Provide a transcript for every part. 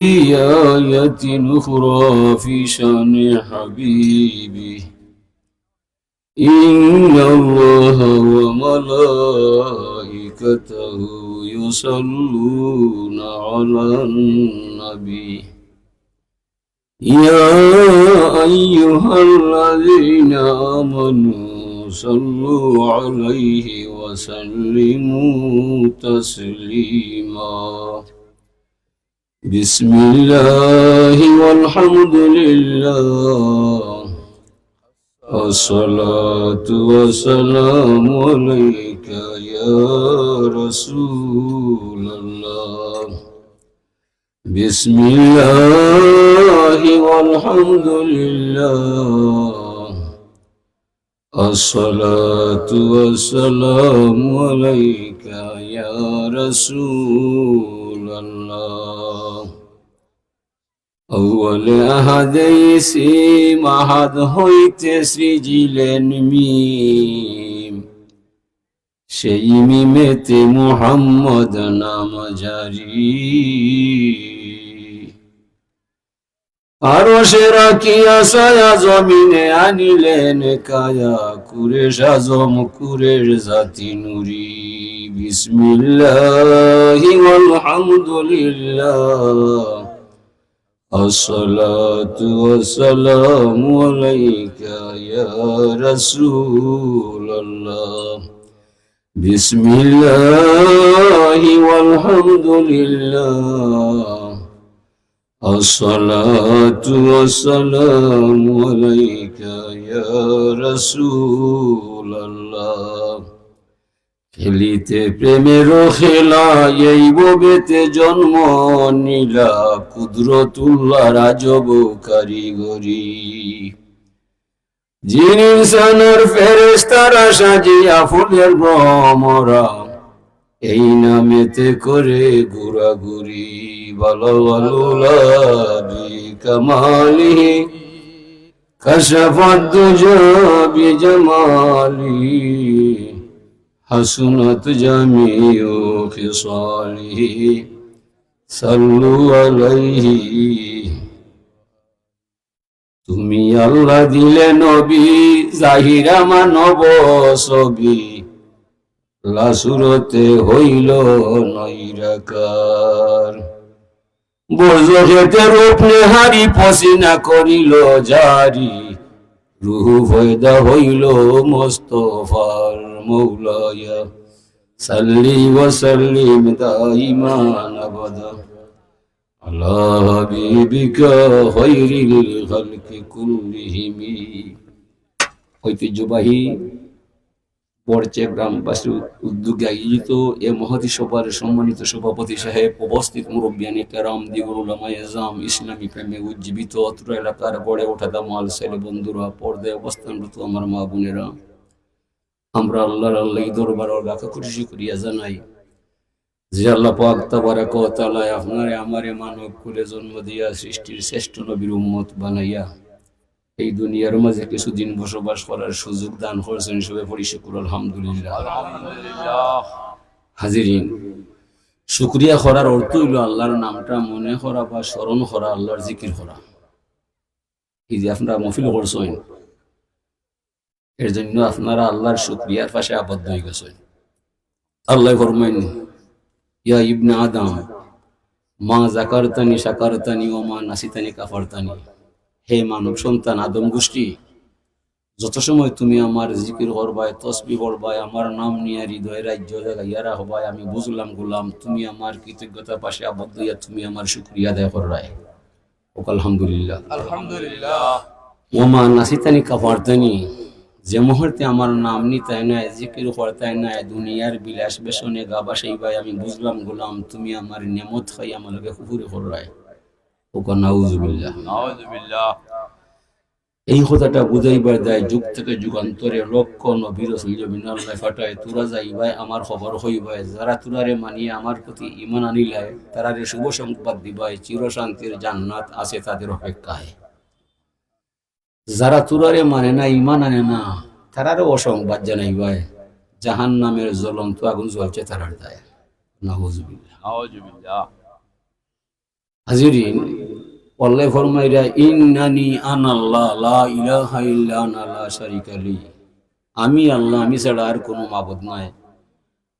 آية أخرى في شأن حبيبي إن الله وملائكته يصلون على النبي يا أيها الذين آمنوا صلوا عليه وسلموا تسليما بسم الله والحمد لله الصلاة والسلام عليك يا رسول الله بسم الله والحمد لله الصلاة والسلام عليك يا رسول الله أول أحاديث মাহাদ হইতে সৃজিলেন মিম সেই মিমেতে মুহাম্মদ নাম জারি আরশে রাখিয়া ছায়া জমিনে আনিলেন কায়া কুরেশ আজম কুরেশ জাতি নুরি বিসমিল্লাহি ওয়ালহামদুলিল্লাহ الصلاة والسلام عليك يا رسول الله بسم الله والحمد لله الصلاة والسلام عليك يا رسول الله খেলিতে প্রেমের খেলা এই ববেতে জন্ম নিলা কুদরতুল্লাহ রাজব কারিগরি জিন ইনসানের ফেরেশতারা সাজিয়া ফুলের ভ্রমরা এই নামেতে করে ঘোরাঘুরি বালাওয়ালুলাবি কামালিহি কাশাফাত দুজা বিজামালিহি حسنت جميع خصاله صلوا عليه তুমি আল্লাহ দিলে নবী জাহিরা মানব ছবি লাসুরতে হইল নৈরাকার বর্জকেতে রূপ নেহারি পসিনা করিল জারি রুহু ফয়দা হইল মোস্তফার মৌলায়া সাল্লি ওয়া সাল্লিম দাইমান আবাদা আলা হাবিবিকা খায়রিল খালকি কুল্লিহিম। ঐতিহ্যবাহী পর্চে গ্রামবাসী উদ্যোগে আয়োজিত এ মহতী সভার সম্মানিত সভাপতি সাহেব, উপস্থিত মুরব্বিয়ানে কেরাম, দিগর উলামায়ে আযম, ইসলামী প্রেমে উজ্জীবিত অত্র এলাকার গড়ে ওঠা দামাল ছেলে বন্ধুরা, পর্দায় অবস্থানরত আমার মা বোনেরা, আমরা আল্লাহর দরবারে লাখ খুশি করিয়া জানাই যে আল্লাহ পাক তাবারাক ওয়া তাআলা আপনারে আমারে মানব কুলে জন্ম দিয়া সৃষ্টির শ্রেষ্ঠ নবীর উম্মত বানাইয়া এই দুনিয়ার মাঝে কিছুদিন বসবাস করার সুযোগ দান করেছেন। সবে পড়ি শুকর আলহামদুলিল্লাহ। হাজিরিন, শুকরিয়া করার অর্থ হইল আল্লাহর নামটা মনে করা বা স্মরণ করা, আল্লাহর জিকির করা। এই যে আপনারা মহফিল করছেন, এর জন্য আপনারা আল্লাহর শুকরিয়ার পাশে আবদ্ধ হয়ে গেছেন। আল্লাহ ফরমাইন, ইয়া ইবনে আদম মা যাকারতানি শাকারতানি ওয়া মা নাসিতানি কাফারতানি। হে মানব সন্তান আদম গোষ্ঠী, যত সময় তুমি আমার জিকির করবাই, তসবিহ করবাই, আমার নাম নিয়ে হৃদয় রাজ্য জাগাইয়া রাখবাই, আমি বুঝলাম গোলাম তুমি আমার কৃতজ্ঞতার পাশে আবদ্ধ হইয়া তুমি আমার শুকরিয়া আদায় করবাই। আলহামদুলিল্লাহ আলহামদুলিল্লাহ। ওয়া মা নাসিতানি কাফারতানি, যে মুহূর্তে আমার নাম নিতাই নাই, জিকির করতাই নাই, দুনিয়ার বিলাস বেসনে গা বাসাইবাই, আমি বুঝলাম গোলাম তুমি আমার নেমত খাই আমার লগে কুফরি করবাই। এই কথাটা বুঝাইবার দেয় যুগ থেকে যুগান্তরে লক্ষ নবী রাসূল বিনাল্লাহ ফাটায় তোরা যাইবাই আমার খবর হইবাই, যারা তোরারে মানিয়ে আমার প্রতি ঈমান আনিলায় তারারে শুভ সংবাদ দিবাই, চিরশান্তির জান্নাত আছে তাদের অপেক্ষায়। যারা তোরারে মানে না, ঈমান আনে না, তারারে অসংবাদ জানাইবাই, জাহান্নামের জ্বলন্ত আগুন জ্বলছে তারার দায়। নাউযুবিল্লাহ নাউযুবিল্লাহ। হাজিরিন, আল্লাহ ফরমাইরা ইন্নানি আনাল্লাহ লা ইলাহা ইল্লা আনা লা শারিকা লি, আমি আল্লাহ, আমি ছাড়া আর কোনো মাবুদ নাই,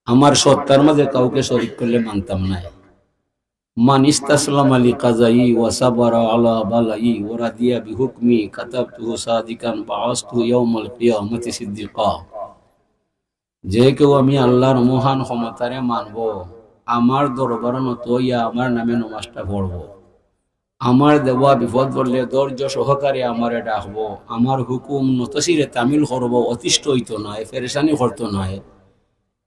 আমার সত্তার মাঝে কাউকে শরীক করলে মানতাম না। মান ইস্তাসলামা লিকাযাই ওয়া সাবারা আলা বালাই ওয়া রাদিয়া বিহুকমি কাতাবতুহু সাদিকান বাআসতুহু ইয়াউমাল কিয়ামাতি সিদ্দিকা, যে কেউ আমি আল্লাহর মহান ক্ষমতারে মানব, আমার দরবারে নত ইয়া আমার নামে নমাজটা পড়ব, আমার দেওয়া বিপদ পড়লে ধৈর্য সহকারে আমারে ডাকবো, আমার হুকুম নতসিরে তামিল করব, অতিষ্ঠ হইতো নয়, ফেরেশানি করতো নয়,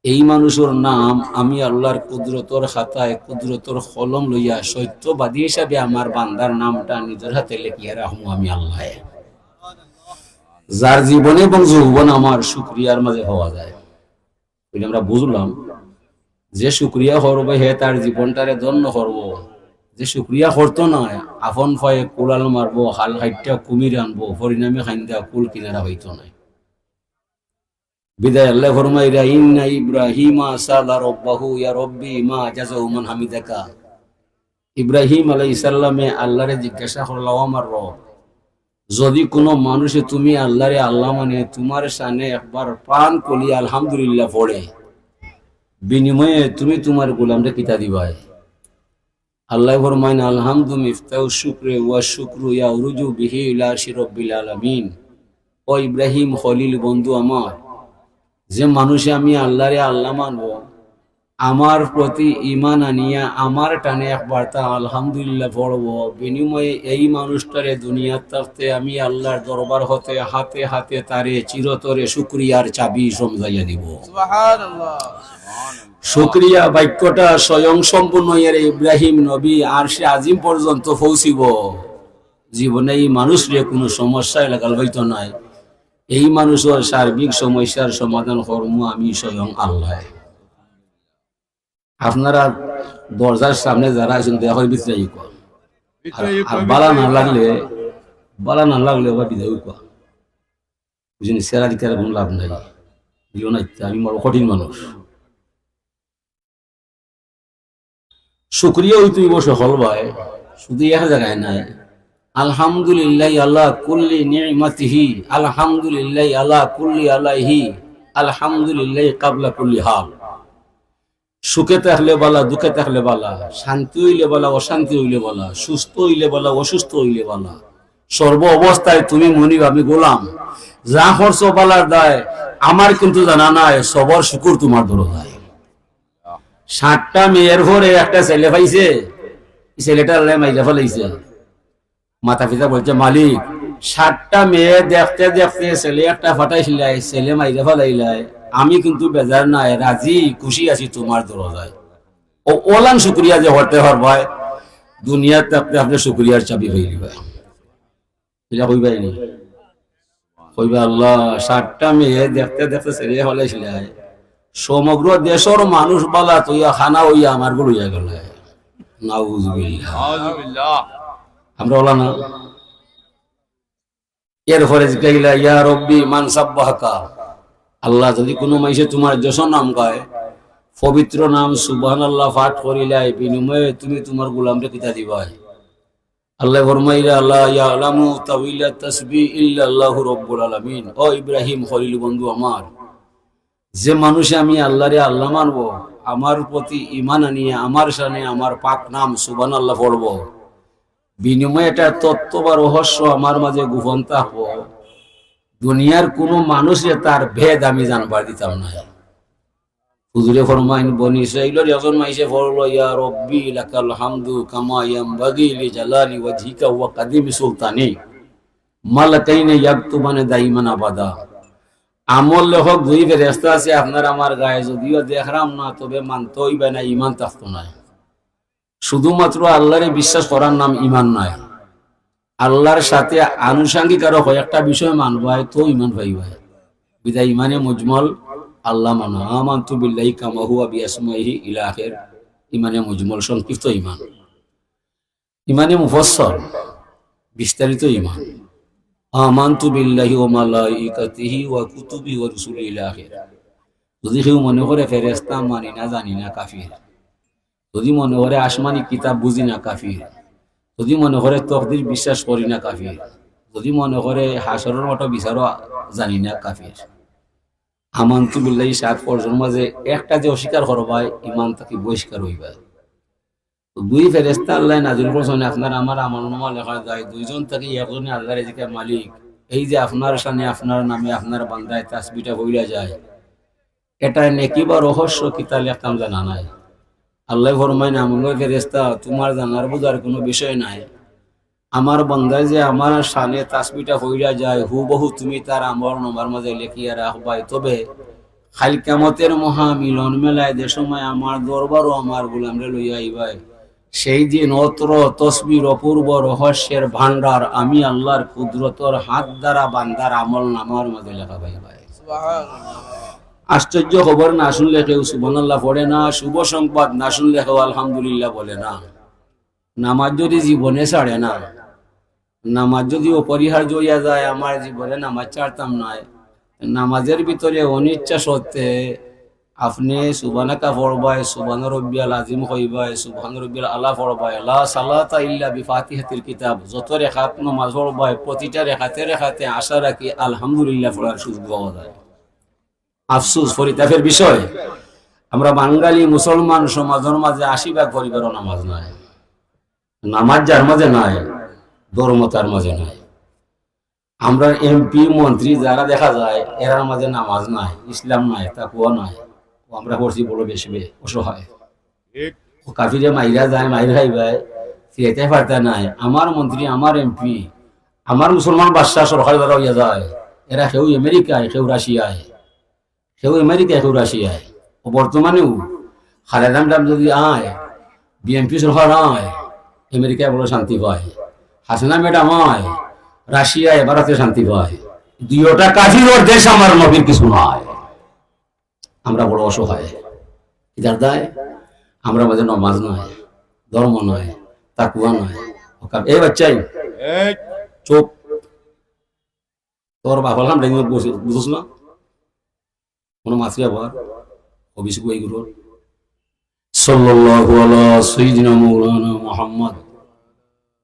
এই মানুষের নাম আমি আল্লাহর কুদরতর খাতায় কুদরতর কলম লইয়া সত্যবাদী হিসাবে আমার বান্দার নামটা নিজের হাতে লেখিয়া রাখবো আমি আল্লাহ। যার জীবনে এবং যৌবন আমার শুকরিয়ার মাঝে হওয়া যায়, আমরা বুঝলাম যে শুকরিয়া করবে হে তার জীবনটারে ধন্য করব, যে শুকরিয়া করতো না আপন ফয়ে কুলাল মারবো, হাল হাইটটা কুমির আনবো, পরিণামে খাইন্দা কুল কিনারা হইতো না। বিদায় আল্লাহ ফরমাইরা ইন্না ইব্রাহিমা সালা রব্বাহু ইয়া রব্বি মা জাযাউ মান হামিদাকা, ইব্রাহিম আলাইহিস সালামে আল্লাহরে জিজ্ঞাসা করলো, আমার রব, যদি কোনো মানুষে তুমি আল্লাহরে আল্লাহ মানে তোমার শানে একবার প্রাণ কলি আলহামদুলিল্লাহ পড়ে, বিনিময়ে তুমি তোমার গোলামরে কিতা দিবাই? আল্লাহ ফরমাইন আলহামদু মিফতাউ শুকরে ওয়া শুকরু ইয়াউরুজু বিহি ইলা শিরব্বিল আলামিন। ও ইব্রাহিম খলিল বন্ধু আমার, যে মানুষে আমি আল্লাহরে আল্লাহ মানব, আমার প্রতি ইমান আনিয়া আমার টানে একবার তা আলহামদুলিল্লাহ পড়ব, বিনিময়ে এই মানুষটারে দুনিয়ার থাকতে আমি আল্লাহর দরবার হতে হাতে হাতে তারে চিরতরে শুকরিয়ার চাবি সমঝাইয়া দিব। সুবহানাল্লাহ। শুকরিয়া বাক্যটা স্বয়ং সম্পূর্ণ এর ইব্রাহিম নবী আর সে আজিম পর্যন্ত পৌঁছিব, জীবনে এই মানুষরে কোনো সমস্যায় লাগাল হইতো নাই, এই মানুষের সার্বিক সমস্যার সমাধান কর্ম আমি স্বয়ং আল্লাহ। আপনারা দরজার সামনে যারা আছেন দেখা হয় বিদ্রাই কর, আর বালা না লাগলে বা বিদায় কর, বুঝিনি সেরা দিকে কোনো লাভ নাই, দিও না, আমি বড় কঠিন মানুষ। শুকরিয়া ওই তুই বসে হল ভাই, শুধু এক জায়গায় নাই, আলহামদুলিল্লাহ আলা কুল্লি নি'মাতিহি, আলহামদুলিল্লাহ আলা কুল্লি আলাইহি, আলহামদুলিল্লাহ কাবলা কুল্লি হাল। সুখে থাকলে বলা, দুঃখে থাকলে বলা, শান্তি হইলে বলা, অশান্তি হইলে বলা, সুস্থ হইলে বলা, অসুস্থ হইলে বলা, সর্ব অবস্থায় তুমি মনিব আমি গোলাম, যা খরচ বলার দায় আমার কিন্তু জানা নাই, সবর শুকুর তোমার দরজায়। 60টা মেয়ের ঘরে একটা ছেলে পাইছে, ছেলেটার মাইজা ফেলাইছে, মাতা পিতা বলছে মালিক 60টা মেয়ে দেখতে দেখতে ছেলে একটা ফাটাইছিলাই, ছেলে মাইজা ফেলাইলাই, আমি কিন্তু বেজার নাই, রাজি খুশি আছি তোমার দরজায়। ও ওলান শুকরিয়া যে হতে হরবাই, দুনিয়ার থাকতে আপনি শুকরিয়ার চাবি হয়ে দিবে, এটা হইবাই নি, হইবা আল্লাহ 60টা মেয়ে দেখতে দেখতে ছেলে ফেলাইছিলাই, সমগ্র দেশের মানুষ বলা তুইয়া খানা হইয়া আমার গুলো হইয়া গেল, নাউযুবিল্লাহ। আমরা ওলা না। এরপরে জিজ্ঞাসা ইয়া রব্বি মান সাব্বাহাকা, আল্লাহ যদি কোনো মাইসে তোমার যশ নাম গায়, পবিত্র নাম সুবহানাল্লাহ পাঠ করিলাই, বিনিময়ে তুমি তোমার গোলামরে কিতা দিবাই? আল্লাহ ফরমাইলা লা ইয়ালামু তাওয়িলা তাসবিহ ইল্লাল্লাহু রাব্বুল আলামিন। ও ইব্রাহিম খলিল বন্ধু আমার, যে মানুষে আমি আল্লাহরে আল্লাহ মানব, আমার প্রতি ঈমান আনিয়ে আমার শানে আমার পাক নাম সুবহানাল্লাহ পড়ব, বিনিময়ে এটা তত্ত্ব বা রহস্য আমার মাঝে গোপন থাকবো, দুনিয়ার কোনো মানুষে তার ভেদ আমি জানবার দিতাম না। হুজুরে ফরমাইন বনি ইসরাঈলের একজন মাইসে পড়লো ইয়া রব্বি লাকাল হামদু কামা ইয়ামবাগি লিজালালি ওয়াজহিকা ওয়া কাদিমি সুলতানি মালাকাইনে ইয়াকতুবানে দাইমান আবাদা। আমল লেখক দুই ফেরেশতা আছে আপনার আমার গায়ে, যদিও দেখরাম না তবে মানতে হইবে না, ঈমান থাকতো না। শুধুমাত্র আল্লাহরে বিশ্বাস করার নাম ঈমান নয়, আল্লাহর সাথে আনুষঙ্গিক আরো কয়েকটা বিষয় মানব তো ঈমান পাইবা। বিদায় ইমানে মুজমল আল্লাহ মানো, আমানতু বিল্লাহি কামা হুয়া বিআসমাইহি ইলা আখির, ইমানে মুজমল সংক্ষিপ্ত ঈমান। ইমানে মুফাসসাল বিস্তারিত ঈমান, আমানতু বিল্লাহি ওয়া মালাইকাতিহি ওয়া কুতুবিহি ওয়া রুসুলিহি ইলা আখির। যদি কেউ মনে করে ফেরেশতা মানি না জানি না কাফির, যদি মনে করে আসমানি কিতাব বুঝি না কাফির, যদি মনে করে তকদির বিশ্বাস করি না কাফির, যদি মনে করে হাসরের মতো বিচারও জানি না কাফির। আমানতু বিল্লাহি 7 ফরজের মাঝে একটা যে অস্বীকার করবাই ইমান তাকে বহিষ্কার হইবা। তো দুই ফেরেশতা আল্লাহ নাযিল করছেন আপনার আমার আমলনামা লেখা যায়, দুইজন থেকে একজনে আল্লাহর রিজিকের মালিক। এই যে আপনার সামনে আপনার নামে আপনার বান্দায় তাসবিহটা হইয়া যায়, এটা নেকি বা রহস্য কিতা লেখতাম জানা নাই। আল্লাহ ফরমায় আমল ফেরেশতা তোমার জানার বোঝার কোনো বিষয় নাই, আমার বান্দায় যে আমার সামনে তাসবিহটা হইয়া যায় হুবহু তুমি তার আমল নামার মাঝে লিখিয়া রাখবাই। তবে খাল কিয়ামতের মহা মিলন মেলায় যে সময় আমার দরবারও আমার গোলামরে লইয়া আইবাই, সেই দিন অত্র তসবির অপূর্ব রহস্যের ভান্ডার আমি আল্লাহর কুদরতর হাত দ্বারা বান্দার আমল নামার মাঝে লেখা পাইবাই। আশ্চর্য খবর না শুনলে কেউ সুবহানাল্লাহ পড়ে না, শুভ সংবাদ না শুনলে কেউ আলহামদুলিল্লাহ বলে না। নামাজ যদি জীবনে ছাড়ে না, নামাজ যদি অপরিহার্য হইয়া যায়, আমার জীবনে নামাজ ছাড়তাম নয়, নামাজের ভিতরে অনিচ্ছা সত্ত্বে আপনি সুবহানাকা পড়বাই, সুবহান রব্বিয়াল আজিম কইবাই, সুবহান রব্বিয়াল আলা পড়বাই, লা সালাতা ইল্লা বিফাতিহাতিল কিতাব, যত রেখাত নামাজ পড়বাই প্রতিটা রেখাতে রেখাতে আশা রাখি আলহামদুলিল্লাহ পড়ার সুযোগ পাওয়া যায়। আফসোস পরিতাপের বিষয়, আমরা বাঙালি মুসলমান সমাজের মাঝে 80% পরিবারও নামাজ নাই। নামাজ যার মাঝে নাই, ধর্ম তার মাঝে নাই। আমরা এমপি মন্ত্রী যারা দেখা যায় এরার মাঝে নামাজ নাই, ইসলাম নাই, তাকওয়া নাই। আমরা করছি বড় বেশি অসহায়। কাফিরে মাইরা যায়, মাইর খাইবাই ফিরাইতে পারতে নাই। আমার মন্ত্রী, আমার এমপি, আমার মুসলমান বাদশাহ সরকার দ্বারা হইয়া যায়, এরা কেউ আমেরিকায়, কেউ রাশিয়ায়, কেউ আমেরিকায়, কেউ রাশিয়ায়। ও বর্তমানেও খালেদা ম্যাডাম যদি আয়, বিএনপি সরকার আয়, আমেরিকায় বড় শান্তি পায়। হাসিনা ম্যাডাম আয়, রাশিয়ায়, ভারতে শান্তি পায়। দুইটা কাফির দেশ, আমার নবীর কিছু নয়। আমরা বড় অসহায়। যার দায় আমরা মাঝে নমাজ নয়, ধর্ম নয়, তাকওয়া নয়। এই বাচ্চাই চোখ তোর বাপ আলহাম ডেঙ্গি বুঝছ না কোনো মাছ আবার অভিষেক এইগুলো সাল্লাল্লাহু আলা সাইয়্যিদিনা মাওলানা মুহাম্মদ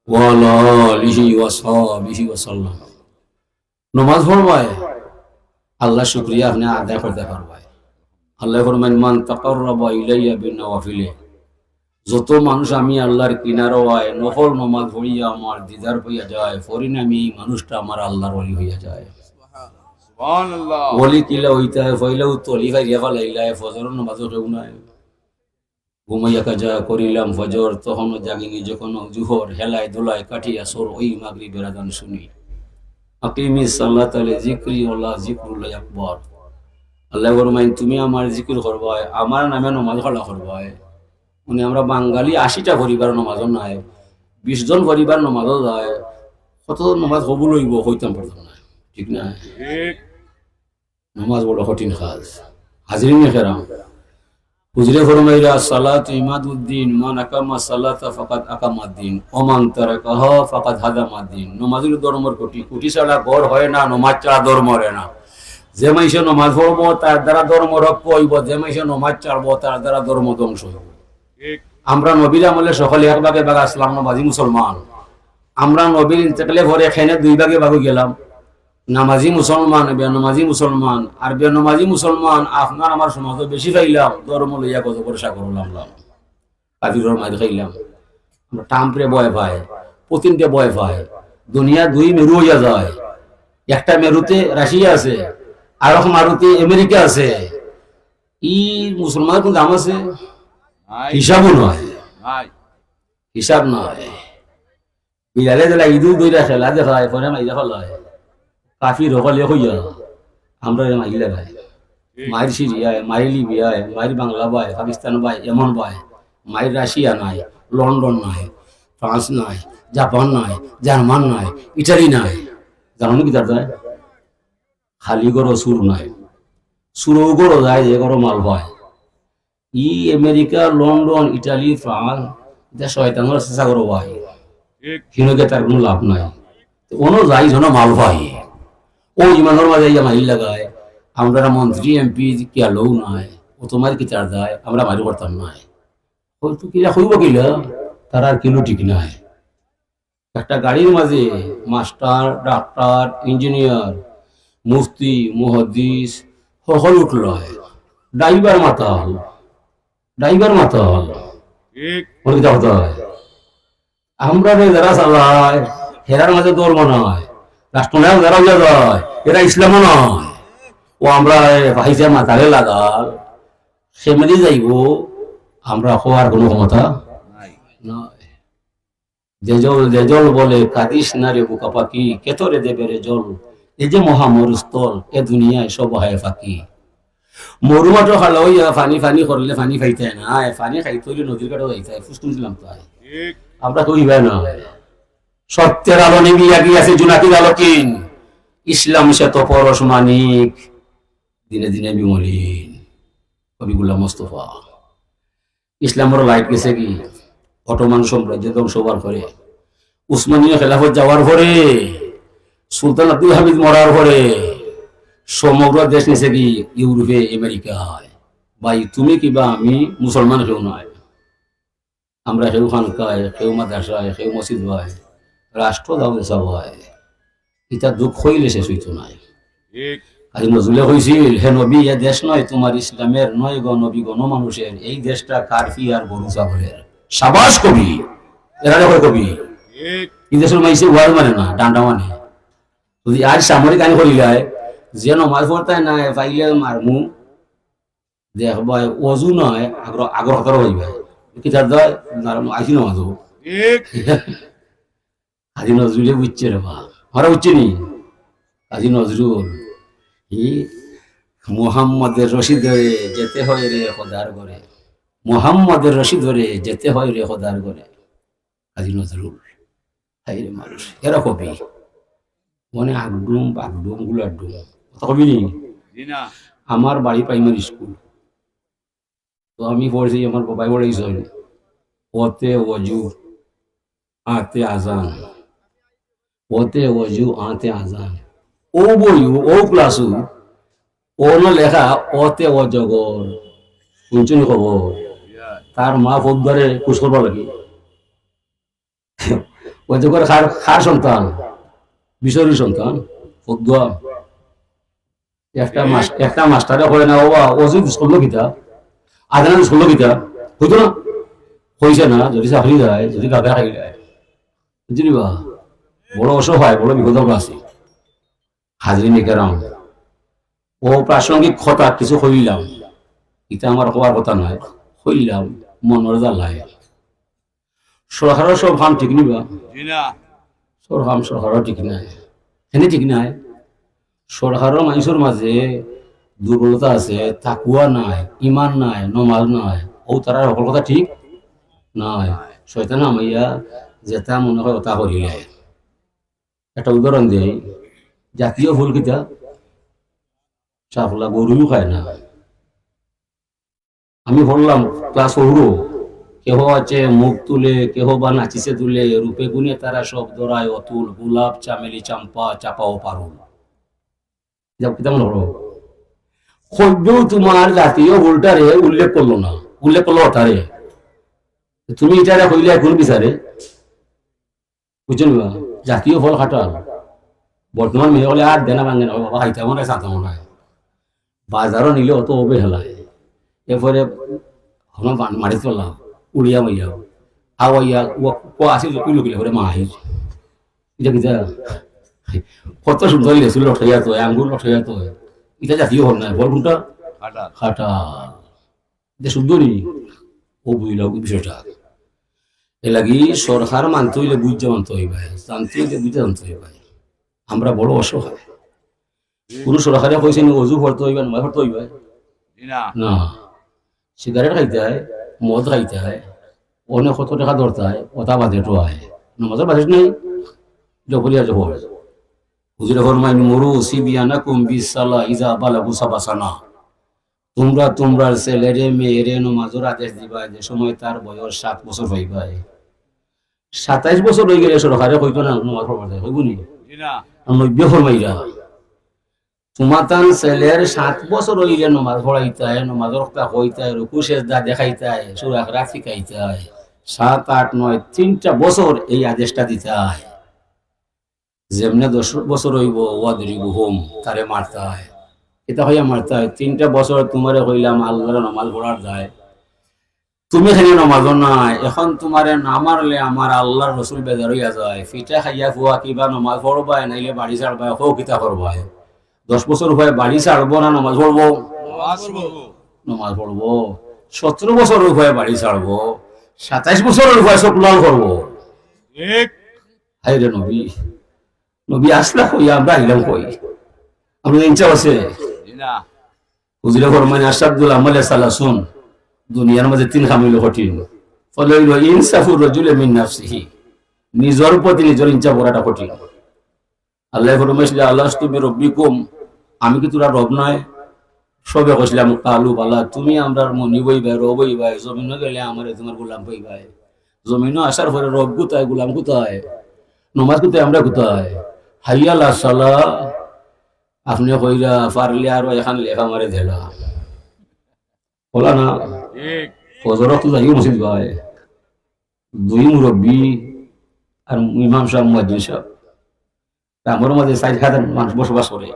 ওয়া আলা আলিহি ওয়া সাহবিহি ওয়া সাল্লাম। নামাজ পড়বাই আল্লাহ শুকরিয়া আপনি আদায় করতে পারবাই। আল্লাহ ফরমান মান তাকাররাবা ইলাইয়া বিনওয়াফিল, যত মানুষ আমি আল্লাহর কিনারো হয় নফল নামাজ পড়িয়া আমার দিদার হইয়া যায়, পরিণামী মানুষটা আমার আল্লাহর ওলি হইয়া যায়। সুবহানাল্লাহ। ওলি কিলা হইতা হয় ফইলাও তলি ফাইয়া ফালাইলা ফজর নামাজও কেউ নাই। ঘুমাইয়া কাজা করিলাম ফজর, তখনও জাগিনি, যখন জুহর হেলায় দোলায় কাটিয়া সর ওই মাগরিবের আযান শুনি। আকিমিস সালাত আলা যিকরি ওয়ালা যিকরুল্লাহ আকবার। আল্লাহ ফরমায় তুমি আমার জিকির করবাই, আমার নামে নামাজ পড়া করবাই। মানে আমরা বাঙালি 80টা পরিবার নামাজও নাই, 20 জন পরিবার নামাজও যায়, কত নামাজ কবুল হইব হইতাম পারতাম না। ঠিক না? নামাজ বড় কঠিন কাজ। হাজরিন কেরাম, হুজুরে ফরমাইলা সালাতু ইমাদুদ্দিন, মান আকামা সালাতা ফাকাদ আকামাদ্দিন ওয়া মান তারাকাহা ফাকাদ হাদামাদ্দিন। নামাজের ধর্মের কোটি কোটি ছাড়া ঘর হয় না, নামাজ ছাড়া ধর্ম হয় না। যে মাইসে নামাজ পড়বো তার দ্বারা ধর্ম রক্ষা হইব, যে মাইসে নামাজ ছাড়বো তার দ্বারা ধর্ম ধ্বংস হইব। আমরা নবীর আমলে সকলে এক ভাগে ভাগ আসলাম নামাজি মুসলমান। আমরা নবীর ইন্তেকালে পরে এখানে 2 ভাগে ভাগ গেলাম, নামাজি মুসলমান, বেনামাজি মুসলমান। আর বেনামাজি মুসলমান আপনার আমার সমাজে বেশি পাইলাম, ধর্ম লইয়া কত করে সাগর নামলাম, কাফিরের মাঝে খাইলাম। আমরা টাম্পরে ভয় পাই, পুতিনকে ভয় পাই। দুনিয়া 2 মেরু হইয়া যায়, একটা মেরুতে রাশিয়া আছে, আর এক মারুতে আমেরিকা আছে। ই মুসলমানের কোন দাম আছে? হিসাবও নয়, হিসাব নয়। বিলালে দিলা ইদু দইরা খেলা দেখায় পরে মাইরা ফেলায়, কাফির হলে হইয়া আমরা মাইলা ভাই, মায়ের সিরিয়ায়, মায়ের লিবিয়ায়, মায়ের বাংলা ভাই, পাকিস্তান ভাই, এমন ভাই, মায়ের রাশিয়া নাই, লন্ডন নাই, ফ্রান্স নাই, জাপান নাই, জার্মান নাই, ইটালি নাই। জানো কি তার খালি গরো সুর নাই, সুরও গরো যায়, যে গরো মাল ভাই। ই আমেরিকা, লন্ডন, ইটালি, ফ্রান্স, এটা শয়তানের চেষ্টা করো ভাই, হিনকে তার কোনো লাভ নাই। কোনো যাই যেন মাল ভাই, ও ইমানের মাঝে মাইল লাগায়। আমরা মন্ত্রী এমপি কেলেও নাই, ও তোমার কি চার যায়, আমরা মারি করতাম নাই। কিলা হইব কিলা তার আর কিলো ঠিক নাই। একটা গাড়ির মাঝে মাস্টার, ডাক্তার, ইঞ্জিনিয়ার, মুফতি, মুহাদ্দিস সকল উঠল, ড্রাইভার মাথা হল, ড্রাইভার মাথা হল, অনেক হতে হয়। আমরা যারা চালায় হেরার মাঝে ধর্ম নয়, রাষ্ট্রনায়ক যারা যায় এরা ইসলামও নয়। ও আমরা ভাইসে মাথারে লাগাল সেমেলি যাইব, আমরা হওয়ার কোনো ক্ষমতা নয়। জল বলে কাদিস না রে বুকা পাখি, কেতরে দেবে রে জল, এই যে মহামরুস্থল এ দুনিয়ায় সব হয় ফাঁকি। মরু মাত্র খালা হইয়া ফানি ফানি করলে ফানি খাইতে না, ফানি খাইতে হইলে নদীর কাটা যাইতে ফুসকুন দিলাম তাই আমরা তো ইবা না। সত্যের আলো নিবিয়া গিয়াছে জুনাকির আলোকিন, ইসলাম সে তো পরশ মানিক, দিনে দিনে বিমলিন। কবি গোলাম মোস্তফা। ইসলামের লাইট গেছে কি অটোমান সাম্রাজ্য ধ্বংস হবার পরে, উসমানীয় খেলাফত যাওয়ার পরে, সুলতান আব্দুল হামিদ মরার পরে সমগ্র দেশ নিছে কি ইউরোপে, আমেরিকায়। ভাই তুমি কিবা আমি মুসলমান কেউ নয়, আমরা কেউ খানকায়, কেউ মাদ্রাসায়, কেউ মসজিদ হয়, রাষ্ট্র দাও দেশা হয়, এটা দুঃখ হইলে শেষ হইতো নাই। কাজী নজরুলে কইছিল, হে নবী এ দেশ নয় তোমার ইসলামের, নয় গ নবী গণ মানুষের, এই দেশটা কারফি আর গরু ছাগলের। সাবাস কবি, এরা কয় কবি। এই দেশের মাইসে ওয়াজ মানে না, ডান্ডা মানে। যদি আজ সামরিক আইন করিলায় যে নমাজ পড়তায় না পাইলে মারমু দেখবাই, অজু নয় আগর হাতার হইবে কিতাব দেয় আইসি নমাজ হবো। কাজী নজরুলে বুঝছে রে বা, আমরা বুঝছি নি। কাজী নজরুল মোহাম্মদের রশি ধরে যেতে হয় রে খোদার ঘরে, মোহাম্মদের রশি ধরে যেতে হয় রে খোদার ঘরে। কাজী নজরুল রে মানুষ, এরা কবি মানে আগডুম বাগডুম গুলাডুম কথা কবি নি। আমার বাড়ি প্রাইমারি স্কুল, তো আমি পড়েছি, আমার বাবাই পড়েছি ওতে ওজু আতে আজান, ওতে ওজু আতে আজান। ও বই ও ক্লাসু ও না লেখা অতে অজগর, শুনছুন খবর। তার মা ফোদ্দারে কুশ করবার লাগে, অজগর খার সন্তান, বিশরী সন্তান ফোদ্দা। একটা মাস্টারে হয় না বাবা অজু করলো কিতা, আদান করলো কিতা, হইতো না হয়েছে না। যদি চাকরি যায়, যদি গাঁদা খাই যায়, বুঝলি বা বড় অসহায়, বড় বিপদের আছে। হাজরি নিকেরাম ও প্রাসঙ্গিক কথা কিছু হইলাম, এটা আমার হওয়ার কথা নয়, হইলাম মনের জ্বালায়। সরকারের সব কাম ঠিক নিবা, সরকারও ঠিক নাই, এনে ঠিক নাই। সরকারের মানুষের মাঝে দুর্বলতা আছে, তাকুয়া নাই, ইমান নাই, নমাজ নাই, ও তারা সকল কথা ঠিক নয়। শয়তান আমাইয়া যেটা মনে হয় ওটা করিলে। একটা উদাহরণ দেই, জাতীয় ফুল কিতা সাফলা, গরুও খায় না। আমি বললাম ক্লাস ওরো, কেহ আছে মুখ তুলে, কেহ বা নাচিছে তুলে, রূপে গুণে তারা সব দরায় অতুল, গোলাপ চামেলি চাম্পা চাপাও পারুল। কেমন হলো সভ্য তোমার জাতীয় ফুলটারে উল্লেখ করলো না, উল্লেখ করলো ওটারে। তুমি এটারে হইলে এখন বিচারে বুঝছেন না, জাতীয় ফল খাটাল। বর্তমান মেয়ে হলে আর দেনা ভাঙে না, বাবা খাইতে মনে হয়, চাতে মনে হয়, বাজারও নিলে অত অবহেলায়। এরপরে মারি চললাম উড়িয়া মাইয়া আওয়াইয়া ও আসিল লুকিলে করে মা আহিল, এটা কিতা কত সুন্দর লেচুর লঠাইয়া তো, আঙ্গুর লঠাইয়া তো, এটা জাতীয় ফল নাই, ফল কোনটা খাটা, এটা সুন্দরী। ও বুঝল বিষয়টা। এ লাগি সরকার মানতে হইলে বুঝতে মানতে হইবে, জানতে হইলে বুঝতে জানতে হইবে। আমরা বড় অসহায়। কোন সরকারে কইছে অজু করতে হইবে, নমাজ পড়তে হইবে না। সিগারেট খাইতে হয়, মদ খাইতে হয়, অনেক কত টাকা ধরতে হয়, ওটা বাজেটও হয়, নমাজের বাজেট নেই। জফরিয়া জফর হুজুরে ফরমাইন মরু সিবিয়ানা কুম্বি সালা ইজা বালাগু সাবাসানা, তোমরা তোমরার ছেলেরে মেয়েরে নমাজের আদেশ দিবা যে সময় তার বয়স 7 বছর হইবা। 27 বছর হয়ে গেলে সরকারে কইতো না নমাজ পড়বা যায়, হইব নি? 90 ফরমাইরা তোমার তান ছেলের 7 বছর হইলে নমাজ পড়াইতে হয়, নমাজের কথা কইতে হয়, রুকু সেজদা দেখাইতে হয়, সূরা ইখলাস শিখাইতে হয়, 7, 8, 9 3টা বছর এই আদেশটা দিতে হয়। যেমনে 10 বছর হইব ওয়াদরিব হোম তারে মারতে হয়, এটা হইয়া মারতে হয়। 3টা বছর তোমারে কইলাম আল্লাহর নামাজ পড়ার যায়, তুমি খালি নামাজ নাই, এখন তোমারে না মারলে আমার আল্লাহর রসুল বেজার হইয়া যায়, ফিটা খাইয়া ফুয়া কিবা নামাজ পড়বাই নাইলে বাড়ি ছাড়বাই, হো কিতা করবাই। 10 বছর হয়ে বাড়ি ছাড়বো না নামাজ পড়বো? নামাজ পড়বো। 17 বছর হয়ে বাড়ি ছাড়বো, 27 বছর হয়ে সব লাল করবো। হাই রে নবী, নবী আসলা কই, আমরা আইলাম কই? আমরা ইচ্ছা আছে হুজুরে ফরমানে আশাদুল আমালে সালাসুন, দুনিয়ার মাঝে 3 কাম হইল কঠিন। ফলে হইল ইনসাফুর রাজুলি মিন নাফসিহি, নিজের প্রতি নিজের ইচ্ছা করাটা কঠিন। আল্লাহ ফরমাইছিল আল্লাহু বিরব্বিকুম, আমি কি তোরা রব নয়? সবে কইছিলাম কালু বালা, তুমি আমরার মনি বইবাই রবইবাই, জমিনে গেলে আমারে তোমার গোলাম পাইবাই। জমিনে আসার পরে রব কোথায়, গোলাম কোথায়, নমাজ কোথায়, আমরা কোথায়? হাইয়া লা সালা, আপনি কইরা পারলে আর এখান লেখা মারে দিলা বলা না। ফজর তো যাইও মসজিদ ভাই, 2 মুরব্বী আর ইমাম সাহেব মুয়াজ্জিন সাহেব, আমার মাঝে 4,000 মানুষ বসবাস করে,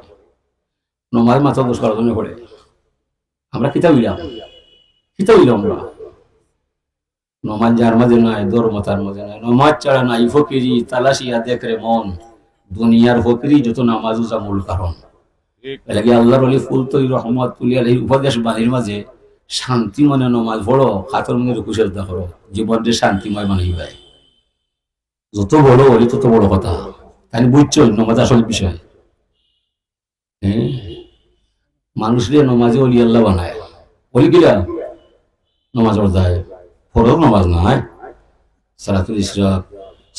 নমাজ মাত্র 10 জনে পড়ে। আমরা কিতা হইলাম, কিতা হইলাম আমরা? নমাজ যার মাঝে নাই, ধর্ম তার মাঝে নাই। নমাজ ছাড়া নাই ফকিরি, তালাশিয়া দেখরে মন, দুনিয়ার ফকিরি যত নামাজ উজা মূল কারণ। এলাকি আল্লাহর ওলি ফুলতৈ রহমাতুল্লাহ আলাইহি উপদেশ বাণীর মাঝে শান্তি মনে নমাজ পড়ো, খাতর মনে রুকু সেজদা করো, জীবনটা শান্তিময় বানাইবে। যত বড় ওলি তত বড় কথা, তাই বুঝছো নমাজ আসল বিষয়। হ্যাঁ, মানুষরে নমাজে ওলি আল্লাহ বানায়। ওলি কিরা নমাজ পড়তায়, ফরজ নমাজ নয়। সালাতুল ইশরাক,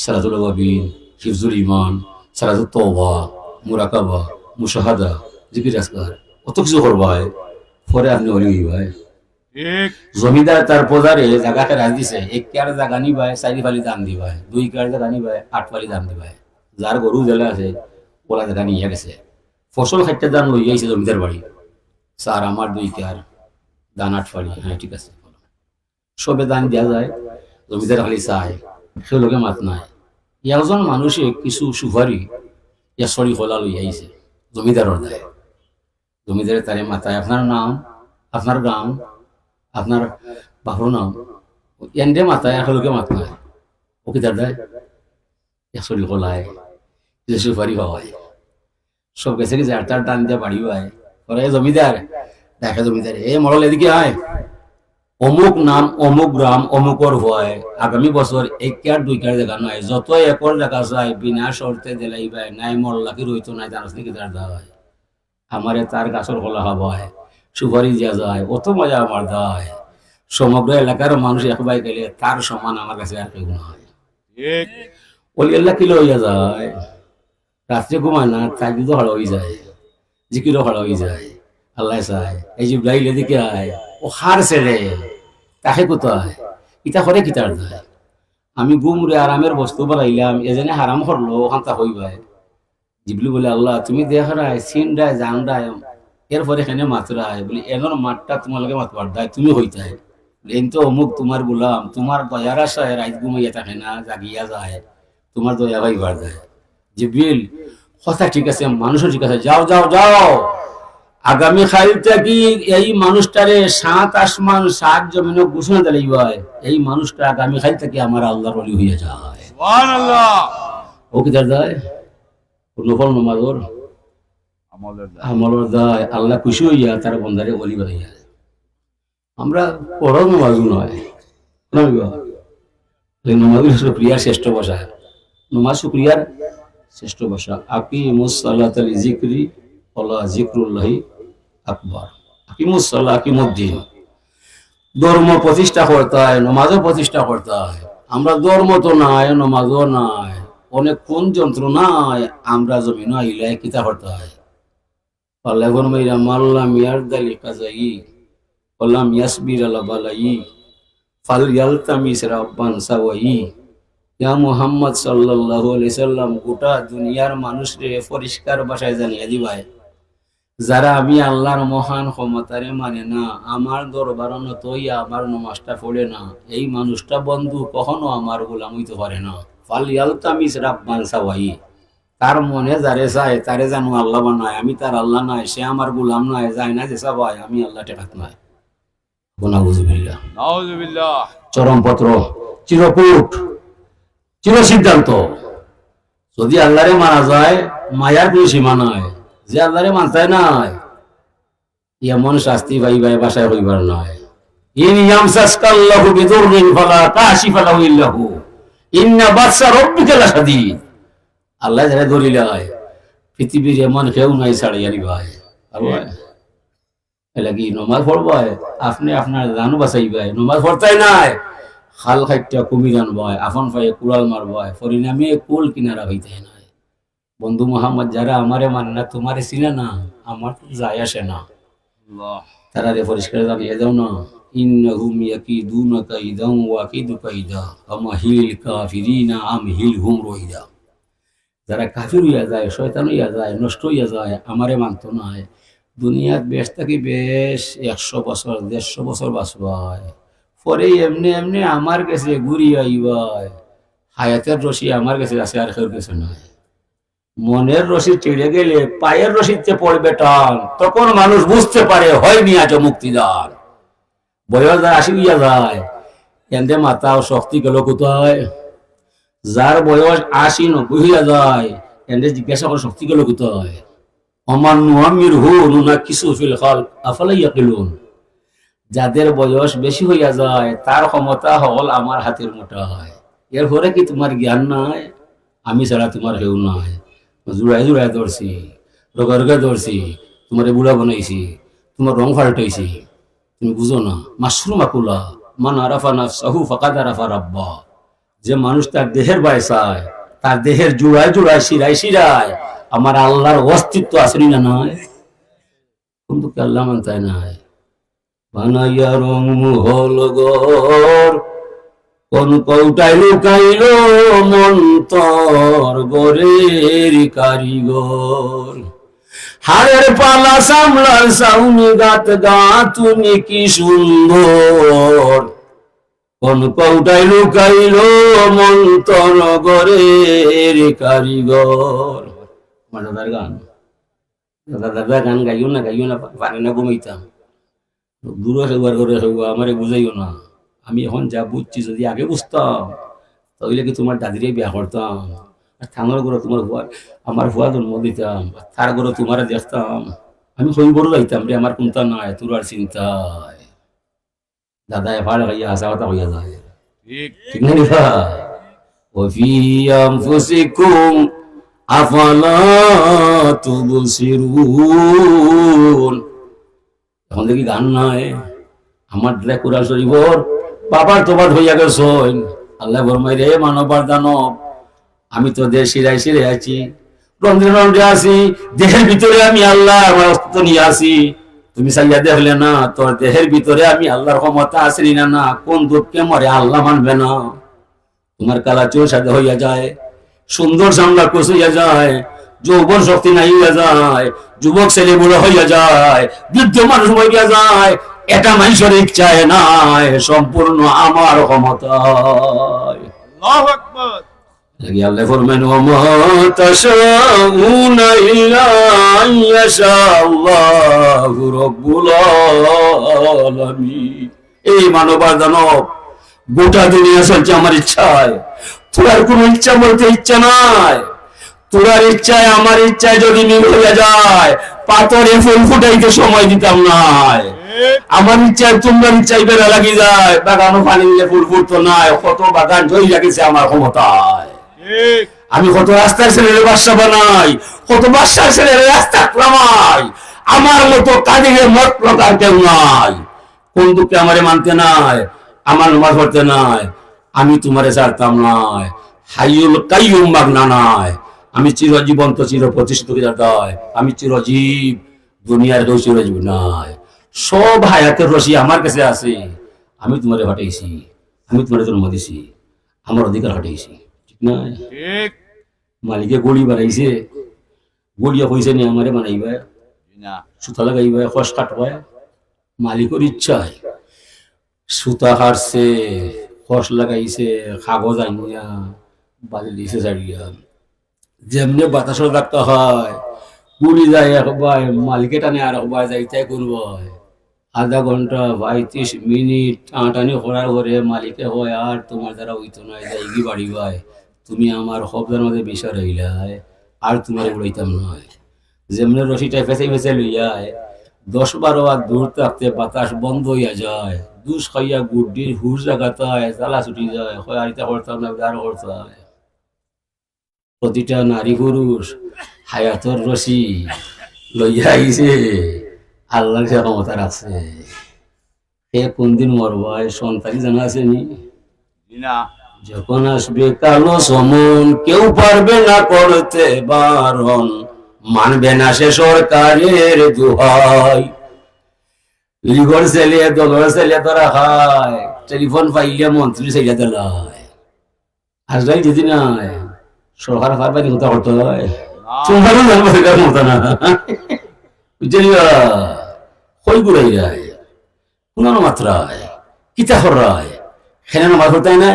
সালাতুল আওয়াবিন, হিফজুল ঈমান, সালাতুত তাওবা, মুরাকাবা, মুশাহাদা, জিকির আসকার, কত কিছু করবা হয়, পরে আপনি ওলি হইবাই। জমিদার তার প্রজারে জায়গাকে রাজ দিছে, 1 কার জায়গা নিবাই 4 ফালি দান দিবাই, 2 কার জায়গা নিবাই 8 ফালি দান দিবাই। যার গরু জেলা আছে ওলা জায়গা নিয়ে গেছে, ফসল খাইতে দান লই আইছে জমিদার বাড়ি, স্যার আমার 2 কার দান 8 ফালি। হ্যাঁ ঠিক আছে, সবে দান দেওয়া যায়। জমিদার খালি চায়, সে লোকে মাত নাই। একজন মানুষে কিছু সুপারি সরি খোলা লই আইছে, জমিদারের দেয়। জমিদারে তারে মাথায়, আপনার নাম, আপনার গান, আপনার বাপর নাম, এন্ডে মাথায় এক লোকে মাত নাই। ও কি তার দেয় সরি খোলায়, যে সুপারি হওয়ায় সব গেছে কি যার তার টান দিয়ে বাড়ি হয়। পরে জমিদার দেখে, জমিদার এ মরল এদিকে আয়, অমুক নাম অমুক গ্রাম অমুকর হয়, আগামী বছর 1 কার 2 কার জায়গা নয়, যত একর জায়গা চাই বিনা শর্তে দিলাই ভাই, নাই মরলা কি রইতো নাই জানাস নাকি তার দেওয়া হয়। আমারে তার গাছর খোলা হয়, সুপারি দেওয়া যায়, অত মজা আমার দেয়। সমগ্র এলাকার মানুষ একবার গেলে তার সমান আমার কাছে আর কেউ নয়। ওলি আল্লাহ কিলো হইয়া যায়, রাত্রে ঘুমায় না, তাই কিন্তু হড় হয়ে যায়, জিকিরও হড় হয়ে যায়। আল্লাহ চায় এই যে ব্লাইলে দিকে আয়, ও হার ছেড়ে তাকে কোথায় ইটা করে কিতার যায়। আমি গুমরে আরামের বস্তু বানাইলাম, এজনে হারাম করলো ওখান তা হইবাই। জিবলি বলে আল্লাহ তুমি দেখায় সিন রায় জান রায়, এরপরে এখানে মাত্রায় বলি এনর মাঠটা তোমালোকে মাতবার দায়, তুমি হইতায় এন তো অমুক তোমার গোলাম, তোমার দয়ার আশায় রাত ঘুমাইয়া থাকে না, জাগিয়া যায়, তোমার দয়া ভাইবার যায়। জিবরিল কথা ঠিক আছে, মানুষও ঠিক আছে, যাও যাও যাও, আগামী খাইলটা কি এই মানুষটারে 7 আসমান 7 জমিনে ঘোষণা দিলেই হয়, এই মানুষটা আগামী খাইল থেকে আমার আল্লাহর ওলি হইয়া যায়। সুবহানাল্লাহ। ও কি তার যায় নফল নামাজর আমলের দায়, আল্লাহ খুশি হইয়া তার বন্দারে ওলি বানাইয়া। আমরা পড়াও নামাজ নয়, নামাজ শুক্রিয়ার শ্রেষ্ঠ ভাষা, নামাজ শুক্রিয়ার শ্রেষ্ঠ ভাষা। আকিমুস সালাতা লিযিকরি ওয়ালা যিকরুল্লাহি আকবার। আকিমুস সালাহ আকিমুদ্দিন, ধর্ম প্রতিষ্ঠা করতে হয়, নামাজও প্রতিষ্ঠা করতে হয়। আমরা ধর্ম তো নাই, নামাজও নাই, অনেক কোন যন্ত্র নাই, আমরা জমিন আইলাই কিতা করতে হয়। পাল্লাগর মাইরা মাল্লাম ইয়ারদালি কাজাই ওয়ালাম ইয়াসবির আলা বালাই ফালইয়ালতামিস রাব্বান সাওয়াই। ইয়া মুহাম্মদ সাল্লাল্লাহু আলাইহি সাল্লাম গোটা দুনিয়ার মানুষরে পরিষ্কার ভাষায় জানিয়ে দিবাই, যারা আমি আল্লাহর মহান ক্ষমতারে মানে না, আমার দরবার নতই আমার নমাজটা পড়ে না, এই মানুষটা বন্ধু কখনো আমার গোলাম হইতে পারে না। ফালিয়াল তামিস রাব্বান সাওয়াই, তার মনে যারে চায় তারে জানো আল্লাহ বানায়, আমি তার আল্লাহ নাই, সে আমার গোলাম নাই, যায় না যে সবাই আমি আল্লাহ টেকাত নাই। গুনাহুজুবিল্লাহ, নাউজুবিল্লাহ। চরমপত্র, চিরকুট, চির সিদ্ধান্ত। যদি আল্লাহরে মানা যায় মায়ার কোনো সীমা নাই, যে আল্লাহরে মানতে নাই এমন শাস্তি ভাই ভাই বাসায় হইবার নয়। ইন ইয়ামসাসকাল্লাহু বিদুররিন ফালা কাশিফা লাহু ইল্লাহু ইন্না বাতসা রাব্বিকা লাশাদীদ। আল্লাহ যারা ধরিলাই পৃথিবীর এমন কেউ নাই ছাড়িয়ারি ভাই। এলা কি নমাজ পড়বাই, আপনি আপনার জানু বাঁচাইবাই, নমাজ পড়তাই নাই খাল খাইটা কুমির আনবাই, আফন ফাইয়ে কুড়াল মারবাই, পরিণামে কুল কিনারা হইতে নাই। বন্ধু মোহাম্মদ, যারা আমারে মানে না তোমারে চিনে না, আমার যায় আসে না, আল্লাহ তারা পরিষ্কার জানিয়ে দাও না, ইন্নাহুম ইয়াকিদুনা কাইদান ওয়া আকিদু কাইদা আমাহিল কাফিরিনা আমহিলহুম রহিদা। যারা কাফির হইয়া যায়, শয়তান হইয়া যায়, নষ্ট হইয়া যায়, আমারে মানত নাই, দুনিয়ার বেশ থাকি বেশ 100 বছর 150 বছর বাঁচবাই, পরে এমনি এমনি আমার কাছে ঘুরি আইবাই। হায়াতের রশি আমার কাছে আছে, আর কেউ কাছে নাই। মনের রশি টেড়ে গেলে পায়ের রশিতে পড়বে টান, তখন মানুষ বুঝতে পারে হয়নি আজ মুক্তিদার। বয়স আসি হইয়া যায়, এতে মাথা ও শক্তি গেল কোথায়? যার বয়স 80-90 হইয়া যায়, এতে জিজ্ঞাসা করে শক্তি গেল কোথায়? অমান নুআমির হু নুনা কিছু ফিল খালক আফালা ইয়াকিলুন। যাদের বয়স বেশি হইয়া যায় তার ক্ষমতা হল আমার হাতের মোটা হয়। এরপরে কি তোমার জ্ঞান নাই? আমি ছাড়া তোমার কেউ নাই। জোড়ায় জোড়ায় ধরছি, রোগা রোগা ধরছি, তোমার বুড়া বানাইছি, তোমার রং ফাল্টাইছি, তুমি বুঝো না। মাশরুম আকুলা মান আরাফা নাফসাহু ফাকাদ আরাফা রাব্বা। যে মানুষ তার দেহের বায়সায়, তার দেহের জোড়ায় জোড়ায় শিরায় শিরায় আমার আল্লাহর অস্তিত্ব আসেনি না নয়, কিন্তু কি আল্লাহ মানতায় নাই। বানাইয়া রং মুহল গর কোন কৌটায় লুকাইল মন্তর গরের কারিগর। হাড়ের পালা সামলার সাউনি গাত গাতুনি কি সুন্দর, কোন কৌটায় লুকাইল মন্তর গরের কারিগর। আমার দাদার গান, দাদা গান গাইও না পারে না, ঘুমাইতাম দূরে সেবার করে সেবা আমারে বুঝাইও না। আমি এখন যা বুঝছি, যদি আগে বুঝতাম তাহলে কি তোমার দাদিরে বিয়া করতাম, আর থানার ঘরে তোমার আমার ভুয়া জন্ম দিতাম, তার ঘরে তোমারে দেখতাম, আমি হই বড় যাইতাম রে, আমার কোনটা নাই তোর আর চিন্তায়। দাদা এবার হইয়া আসা কথা হইয়া যায়, ঠিক ঠিক না রিফা? ওফি আনফুসিকুম আফালা তুবসিরুন। এখন দেখি গান নাই আমার দিলে কুরআন শরীফর বাবার তোবার হইয়া গেছ। আল্লাহ ফরমাই রে মানবার দানব, আমি তো দেহ শিরায় শিরে আছি, রন্ধ্রে রন্ধ্রে আছি, দেহের ভিতরে আমি আল্লাহ আমার অস্তিত্ব নিয়ে আছি। তুমি চাইয়া দেখলে না তোর দেহের ভিতরে আমি আল্লাহর ক্ষমতা আসেনি না না, কোন দুঃখকে মরে আল্লাহ মানবে না। তোমার কালা চোর সাথে হইয়া যায়, সুন্দর সামলা কোষ হইয়া যায়, যৌবন শক্তি নাই হইয়া যায়, যুবক ছেলে বুড়ো হইয়া যায়, বৃদ্ধ মানুষ হইয়া যায়, এটা মানুষের ইচ্ছায় নাই, সম্পূর্ণ আমার ক্ষমতায়। আল্লাহু আকবার। আল্লাহ ফরমান ওমা তাশাউনা ইল্লা আইয়াশাআল্লাহু রাব্বুল আলামিন। এই মানব দানব, গোটা দুনিয়া চলছে আমার ইচ্ছায়, তোর কোন ইচ্ছা বলতে ইচ্ছা নাই। তোর ইচ্ছায় আমার ইচ্ছায় যদি মিল হয়ে যায়, পাথরে ফুল ফুটাইতে সময় দিতাম নাই। আমার ইচ্ছায় তোমরা ইচ্ছায় বেড়া লাগি যায়, বাগানো পানি দিলে ফুল ফুটতো নাই, কত বাগান জয় লাগেছে আমার ক্ষমতায়। ঠিক আমি কত রাস্তার ছেলের বাসা বানাই, কত বাসার ছেলের রাস্তা নামাই, আমার মতো কাজে মত প্রকার কেউ নাই। কোন দুঃখে আমারে মানতে নাই, আমার নামাজ পড়তে নাই, আমি তোমারে ছাড়তাম নাই। হাইয়ুল কাইয়ুম মাগনা নাই, আমি চিরজীবন্ত চির প্রতিষ্ঠিত হৃদয়, আমি চিরজীব, দুনিয়ার কেউ চিরজীব নাই। সব হায়াতের রশি আমার কাছে আছে, আমি তোমারে হটাইছি, আমি তোমার জন্ম দিছি, আমার অধিকার হটাইছি, ঠিক না? ঠিক মালিকে গড়ি বানাইছে, গড়িয়া কইছে নি আমারে বানাইবা, না সুতা লাগাইবে খস কাটবে মালিকের ইচ্ছায় সুতা কাটছে খস লাগাইছে কাগজ আনিয়া বালি দিছে ছাড়িয়া যেমনি বাতাসও রাখতে হয় পুরি যায় একবার মালিকে টানে আর একবার যাইতে করবো আধা ঘন্টা ৩৫ মিনিট টানাটানি করার পরে মালিকে হয় আর তোমার দ্বারা হইতো না যাইগি বাড়ি ভাই তুমি আমার শব্দের মধ্যে বিষয় রইলাই আর তোমার উড়াইতাম নয় যেমনি রশিটা ফেঁসে ফেঁসে লইয়ায় ১০-১২ বার দূর থাকতে বাতাস বন্ধ হইয়া যায় দুষ খাইয়া গুড্ডির হুশ জাগাতায় জ্বালা ছুটি যায় হয় আর এটা করতাম না আর করতে হয় প্রতিটা নারী পুরুষ হায়াতর রশি লইয়া আইছে আল্লাহর সে ক্ষমতা রাখছে এ কোন দিন মরবায় সন্তানই জানা আছে নি না যখন আসবে কালো সমন কেউ পারবে না করতে বারণ মানবে না সে সরকারের দোহাই লিগর ছেলে দলর ছেলে তোরা খায় টেলিফোন পাইলে মন্ত্রী ছেলে দেলায় আসলাই যদি নাই সরকার পারবানি কথা করতে হয় তোমারও জানবো সেটার মতো না বুঝলি কই গুড়াই যায় কোন মাত্রায় কিতা হরায় খেনে নামাজ পড়তাই না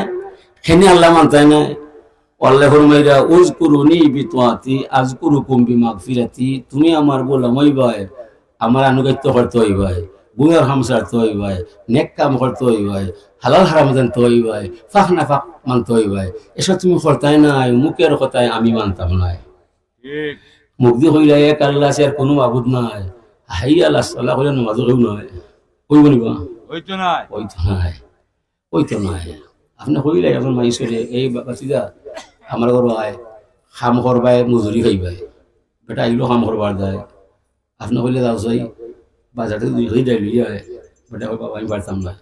খেনে আল্লাহ মানতাই না আল্লাহ ফরমাইরা উযকুরুনি বিতওয়াতি আযকুরুকুম বিমাগফিরাতি তুমি আমার গোলাম হইবাই আমার আনুগত্য করতে হইবাই গুনার হাম ছাড়তে হইবাই নেক কাম করতে হইবাই হালাল হারাম জানতে হইবাই ফাঁক না ফাঁক মানতে হইবাই এসব তুমি করতাই নাই মুখের কথায় আমি মানতাম নাই ঠিক মুখ দিয়ে হইলে এক আল্লাহ আছে আর কোনো মাবুদ নাই হাই আল্লাহ সাল্লাহ হইলে নামাজও কেউ নয় কইব নিবা ওই তো নাই ওই তো নাই ওই তো নাই আপনি হইলে এখন মাইসরে এই বাচ্চা আমার ঘর আয় খাম করবাই মজুরি খাইবাই বেটা এগুলো খাম করবার দেয় আপনি হইলে যাও চাই বাজার থেকে 2 কেজি ডাইল লইয়া আয় বেটা কই বাবা আমি পারতাম না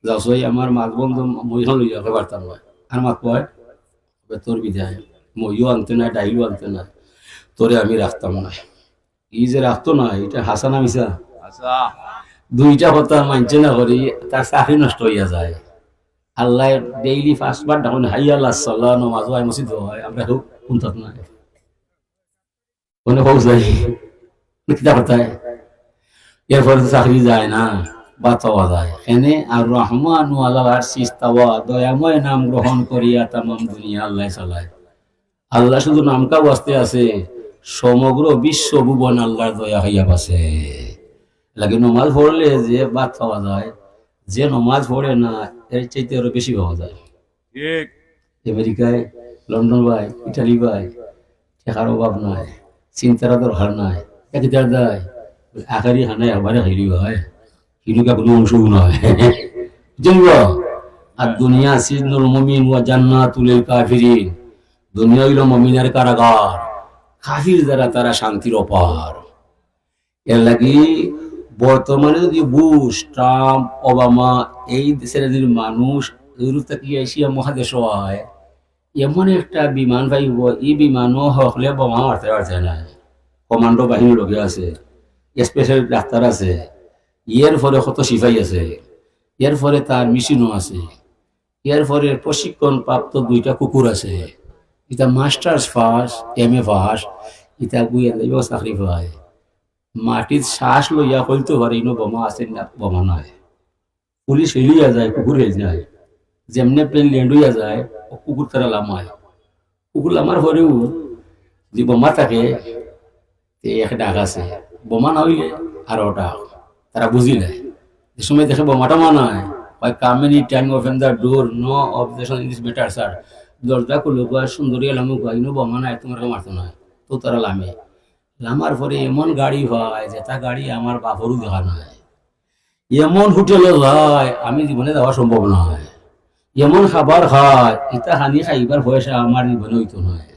যাও চাই আমার মাছ বন্ধ মহিলা লইয়া কই পারতাম না আর মাত কয় তোর বিদায় মহিও আনতে না ডাইলও আনতে না তোরে আমি রাখতাম না ই যে রাখতো না এটা হাসানা মিশা আচ্ছা দুইটা কথা মানছে না করি তার চাকরি নষ্ট হইয়া যায় আল্লাহ ডেইলি 5 বার ডাকুন হাই আল্লাহ সাল্লাহ নমাজ হয় মসজিদ হয় আমরা কেউ শুনতাম না মনে হোক যাই কিতা করতায় এরপরে তো চাকরি যায় না বা চাওয়া যায় এনে আর রহমান আল্লাহ সিস্তাওয়া দয়াময় নাম গ্রহণ করিয়া তামাম দুনিয়া আল্লাহ চালায় আল্লাহ শুধু নামকা বাস্তে আছে সমগ্র বিশ্ব ভুবন আল্লাহর দয়া হইয়া বাসে লাগে নমাজ পড়লে যে ভাত খাওয়া যায় যে নমাজ পড়ে না এর চাইতে আরো বেশি পাওয়া যায় ঠিক আমেরিকায় লন্ডন ভাই ইটালি ভাই টাকার অভাব নাই চিন্তার দরকার নাই একদার দেয় আকারি খানায় আবারে খাইলি হয় কিনুকা কোনো অংশও নয় জানব আর দুনিয়া সিজনুল মুমিন ওয়া জান্নাতুল লিল কাফিরিন দুনিয়া হইল মুমিনের কারাগার কাফির দ্বারা তারা শান্তির অপার এর লাগি বর্তমানে যদি বুশ ট্রাম্প ওবামা এই দেশের যদি মানুষ ইউরোপ থেকে এশিয়া মহাদেশ হয় এমন একটা বিমান পাইব এই বিমানও হকলে বোমা মারতে পারছে না কমান্ডো বাহিনী লগে আছে স্পেশাল ডাক্তার আছে এর ফলে কত সিপাই আছে এর ফলে তার মেশিনও আছে এর ফলে প্রশিক্ষণ প্রাপ্ত 2টা কুকুর আছে এটা মাস্টার্স পাস MA পাস এটা গুইয়া লইব চাকরি পায় মাটির শ্বাস লইয়া কইতে পারে ইনো বোমা আছে না বোমা নাই পুলিশ হেলিয়া যায় কুকুর হেল যায় যেমনে প্লেন ল্যান্ড হইয়া যায় কুকুর তারা লামায় কুকুর লামার পরেও যে বোমা থাকে এক ডাক আছে বোমা না হইলে আরো ডাক তারা বুঝিলে যে সময় দেখে বোমাটা মানায় হয় কামেনি time open the door no objection in this matter sir দরজা খুলে সুন্দরী লামু ইনো বোমা নাই তোমার মারতো না তো তারা লামে লামার পরে এমন গাড়ি হয় যেটা গাড়ি আমার বাপরও দেখা নাই এমন হোটেলে যায় আমি জীবনে যাওয়া সম্ভব নয় এমন খাবার খায় এটা হানি খাইবার পয়সা আমার জীবনে হইতো নয়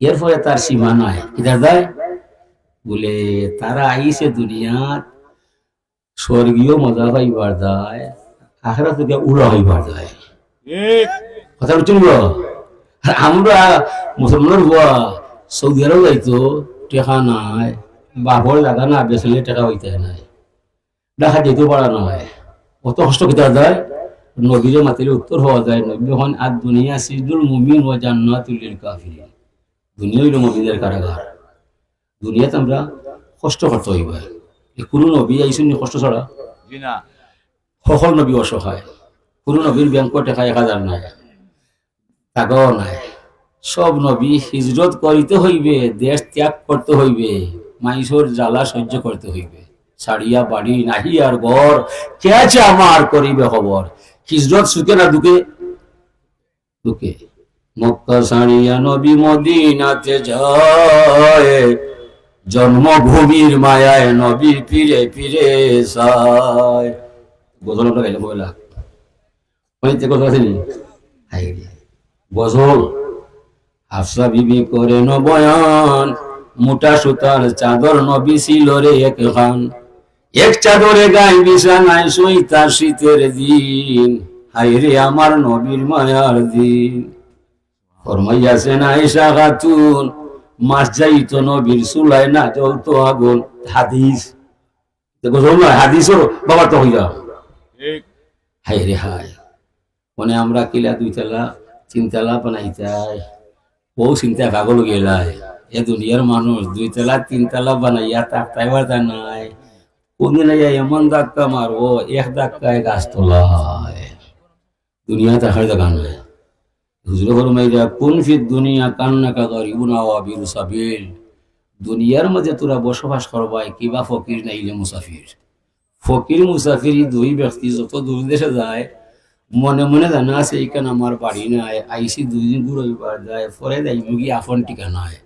এর ফলে তার সীমা নাই এটা যায় বলে তারা আইসে দুনিয়াত স্বর্গীয় মজা পাইবার যায় আখেরা থেকে উড়া হইবার যায় ঠিক কথা বুঝছেন আমরা মুসলমানের বুয়া সৌদি আরব যাইতো টেকা নাই বাপর জায়গা না বেসলে টেকা হইতে নাই দেখা যেতেও পারা নয় অত কষ্ট খেতে যায় নবীরে মাতিলে উত্তর হওয়া যায় নবী হন আর দুনিয়া সিজনুল মুমিন ওয়া জান্নাতুল লিল কাফিরিন দুনিয়া হইল মুমিনের কারাগার দুনিয়াতে আমরা কষ্ট করতে হইবে। কোনো নবী আইসুন কষ্ট ছাড়া? জি না। সকল নবী অসহায়। কোনো নবীর ব্যাংক টাকা 1000 নাই, টাকাও নাই। সব নবী হিজরত করিতে হইবে, দেশ ত্যাগ করতে হইবে, মাইসোর জ্বালা সহ্য করতে হইবে। ছাড়িয়া বাড়ি নাহি আর ঘর, কে আছে আমার করিবে খবর। হিজরত সুখে না দুঃখে? দুঃখে। মক্কা ছাড়িয়া নবী মদিনাতে যায়, জন্মভূমির মায়ায় নবী ফিরে ফিরে যায়। গজলটা গাইলে বইলা অনেক কথা আছে নি? গজল হাফসা বিবি করে নবয়ান, মোটা সুতার চাদর নবী ছিল রে একখান। এক চাদরে গাই বিছানায় শুইতা শীতের দিন, হায় রে আমার নবীর মায়ার দিন। ফরমাইয়াছেন আয়েশা খাতুন, মাস যাইতো নবীর চুলায় না জ্বলতো আগুন। হাদিস গজল নয়, হাদিসও বাবার তো হইয়া। ঠিক। হায় রে হায়, মানে আমরা কিলা 2 তালা 3 তালা বানাইতাই, ও চিন্তা পাগল গেলাই। এ দুনিয়ার মানুষ 2 তালা 3 তালা বানাইয়া তাইবার তা নাই। কোনদিন এমন ধাক্কা মারবো, এক ধাক্কায় গাছ তোলায়। দুনিয়া দেখার দেখা নাই। হুজুরে ফরমাইয়া কুন ফিদ দুনিয়া কান্নাকা গরিবুন আও আবিরু সাবিল। দুনিয়ার মাঝে তোরা বসবাস করবাই কিবা ফকির নাইলে মুসাফির। ফকির মুসাফির দুই ব্যক্তি যত দূর দেশে যায়, মনে মনে জানা আছে এইখানে আমার বাড়ি নাই, আইসি 2 দিন ঘুরবার যায়, পরে যাই মুগি আপন ঠিকানায়।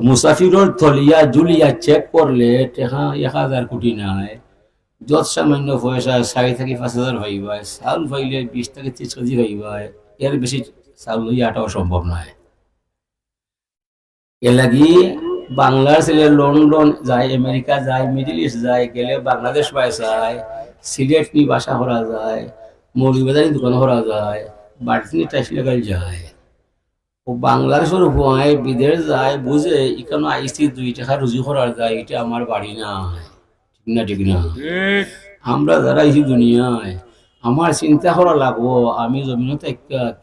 মুসাফিরের থলিয়া জুলিয়া চেক করলে টেকা 1000 কোটি নাই। যত সামান্য পয়সা 4 থেকে 5000 ভাইবাই, চাউল ভাইলে 20 থেকে 30 কেজি ভাইবাই, এর বেশি চাউল লইয়া আটাও সম্ভব নয়। এ লাগি বাংলার ছেলে লন্ডন যায়, আমেরিকা যায়, মিডিল ইস্ট যায়, গেলে বাংলাদেশ পায়, সিলেট নি বাসা করা যায়, মৌলবাজারি দোকান করা যায়, বাড়তি টাইসি লাগাই যায়। ও বাংলাদেশের ভয় বিদেশ যায়, বুঝে এখানে আইসি 2 টাকা রুজি করার যায়, এটা আমার বাড়ি নাই। ঠিক না? ঠিক না? ঠিক। আমরা যারা এই দুনিয়ায়, আমার চিন্তা করা লাগবো আমি জমিনে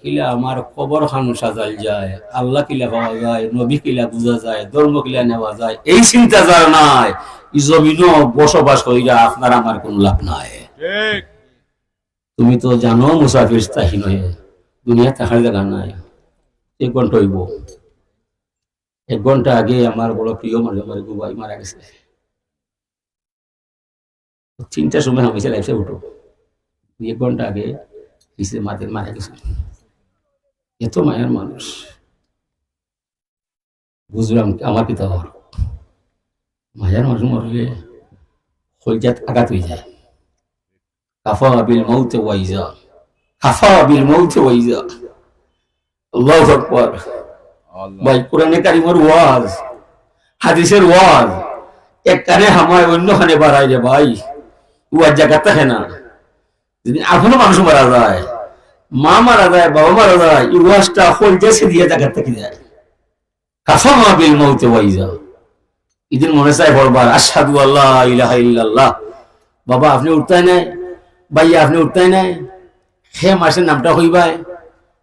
কিলা আমার কবর খান সাজাল যায়, আল্লাহ কিলা পাওয়া যায়, নবী কিলা বুঝা যায়, ধর্ম কিলা নেওয়া যায়। এই চিন্তা যার নাই, এই জমিনও বসবাস করিয়া আপনার আমার কোন লাভ নাই। ঠিক। তুমি তো জানো মুসাফির তাহিন হয়ে দুনিয়া থাকার জায়গা নাই। 1 ঘন্টা হইব, 1 ঘন্টা আগে আমার বড় প্রিয় মানুষ আমার গুবাই মারা গেছে। 3টার সময় হামেশা লাইফে উঠো, 1 ঘন্টা আগে মাদের মারা গেছে। এত মায়ের মানুষ, বুঝলাম আমার পিতা হর মায়ের মানুষ মরলে কলজাত আঘাত হয়ে যায়। কাফা বিল মৌতে ওয়াইজা, কাফা বিল মৌতে ওয়াইজা। আল্লাহু আকবার। আল্লাহ। ভাই কোরআনে কারিমের ওয়াজ, হাদিসের ওয়াজ এক কানে হামায় অন্য খানে বাড়াই রে ভাই। ওয়াজ জায়গা থাকে না। যদি এখনো মানুষ মারা যায়, মা মারা যায়, বাবা মারা যায়, এই ওয়াজটা কলজাছে দিয়ে জায়গা থেকে যায়। কাফা বিল মৌতে ওয়াইজা। ইদিন মনে চাই বলবার আশহাদু আল্লাহ ইলাহা ইল্লাল্লাহ। বাবা আপনি উঠতাই নাই, ভাইয়া আপনি উঠতাই নাই, হে মাসের নামটা হইবাই।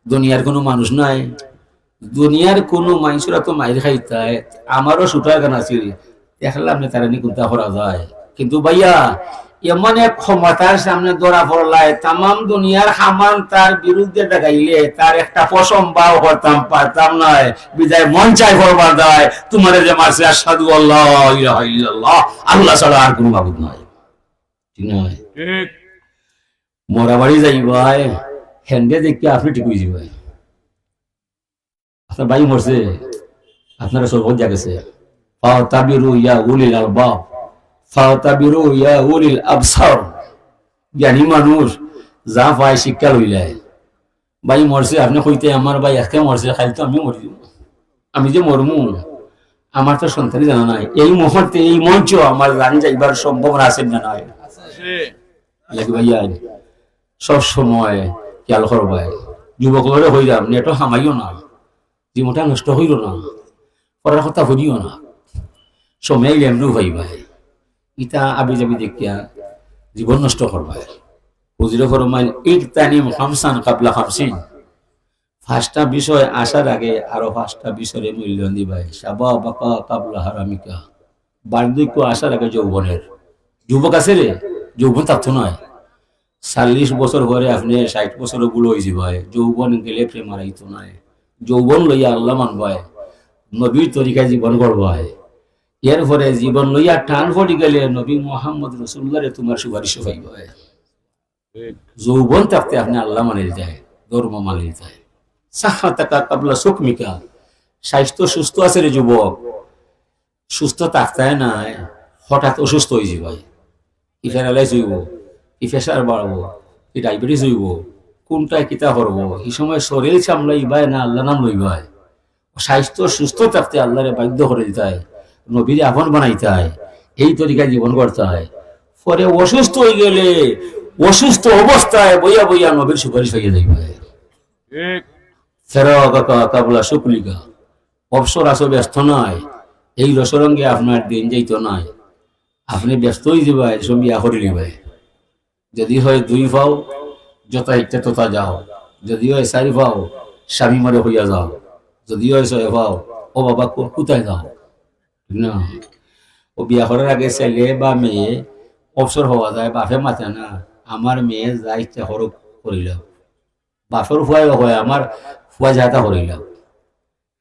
দুনিয়ার কোনো মানুষ নাই, দুনিয়ার কোনো মানুষরা তো মাইর খাইতাই। আমারও সুটার গান আছিল, দেখলাম না তারা নিকুন্তা করা যায়। কিন্তু ভাইয়া এমন এক ক্ষমতার সামনে ধরা পড়লায়, তামাম দুনিয়ার হামান তার বিরুদ্ধে দেখাইলে তার একটা পশম বাও করতাম পারতাম নয়। বিদায় মন চাই করবার দায় তোমার যে মারছে আশহাদু আল্লাহ ইলাহা ইল্লাল্লাহ, আল্লাহ ছাড়া আর কোনো মাবুদ নাই। ঠিক নয়? ঠিক। মরা বাড়ি যাই ভাই, হ্যান্ডে দেখে আপনি ঠিক হয়েছি ভাই। আপনার ভাই মরছে, আপনারা সব যা গেছে। ফাতাবিরু ইয়া উলিল আলবাব, ফাতাবিরু ইয়া উলিল আবসার। জ্ঞানী মানুষ যা পায় শিক্ষা লইলায়। ভাই মরছে, আপনি কইতে আমার ভাই আজকে মরছে, খালি তো আমি মরি, আমি যে মরমু আমার তো সন্তানই জানা নাই। এই মুহূর্তে এই মঞ্চ আমার জানি যাইবার সম্ভাবনা আছে না নাই? আছে। ভাইয়া সব সময় খেয়াল করবাই, যুবকরে হইলাম নেটো হামাইও না, জীবনটা নষ্ট হইল না, পড়ার কথা হইও না, সময় এমনি হইবাই। ইটা আবি যাবি দেখিয়া জীবন নষ্ট করবাই। হুজুরে ফরমাইল ইকতানিম খামসান কাবলা খামসিন। 5টা বিষয় আসার আগে আরো 5টা বিষয়ে মূল্য দিবাই। শাবাবাকা কাবলা হারামিকা। বার্ধক্য আসার আগে যৌবনের যুবক আছে রে, যৌবন থাকতো নয়। 40 বছর পরে আপনি 60 বছর গুলো হয়েছে ভাই, যৌবন গেলে প্রেম হারাইতো নয়। যৌবন লইয়া আল্লাহ মানবায়, নবীর তরিকায় জীবন করবায়। এরপরে জীবন লইয়া টান পড়ি গেলে নবী মোহাম্মদ রসুল্লাহরে তোমার সুপারিশ পাইব। ঠিক যৌবন থাকতে আপনি আল্লাহ মানিয়ে যায়, ধর্ম মানিয়ে যায়। সাহা টাকা কাবলা সুকমিকা, স্বাস্থ্য সুস্থ আছে রে যুবক, সুস্থ থাকতে নাই, হঠাৎ অসুস্থ হয়ে যাবে। কি প্যারালাইজ হইব, কি প্রেশার বাড়বো, কি ডায়াবেটিস হইব, কোনটায় কিতা করবো। এই সময় শরীর সামলাইবাই না আল্লাহ নাম লইবাই। স্বাস্থ্য সুস্থ থাকতে আল্লাহরে বাধ্য করে দিতে হয়, নবীরে আপন বানাইতে হয়, এই তরিকায় জীবন করতে হয়। পরে অসুস্থ হয়ে গেলে অসুস্থ অবস্থায় বইয়া বইয়া নবীর সুপারিশ হয়ে যাইবে। ঠিক ফেরা কাকা কাবলা শুকলিকা, অবসর আসো ব্যস্ত নয়, এই রসরঙ্গে আপনার দিন যাইত নয়। আপনি ব্যস্ত হয়ে যাবে, এসব বিয়া করে নিবে। যদি হয় 2 পাও, যথা ইচ্ছা তথা যাও। যদি হয় 4 পাও, স্বামী মরে হইয়া যাও। যদি হয় 6 পাও, ও বাবা কোথায় যাও না। ও বিয়া করার আগে ছেলে বা মেয়ে অবসর হওয়া যায়, বাপে মাথে না, আমার মেয়ে যা ইচ্ছা করুক করিলাম। বাপের ফুয়াই হয়, আমার ফুয়া যাতা করিলাম।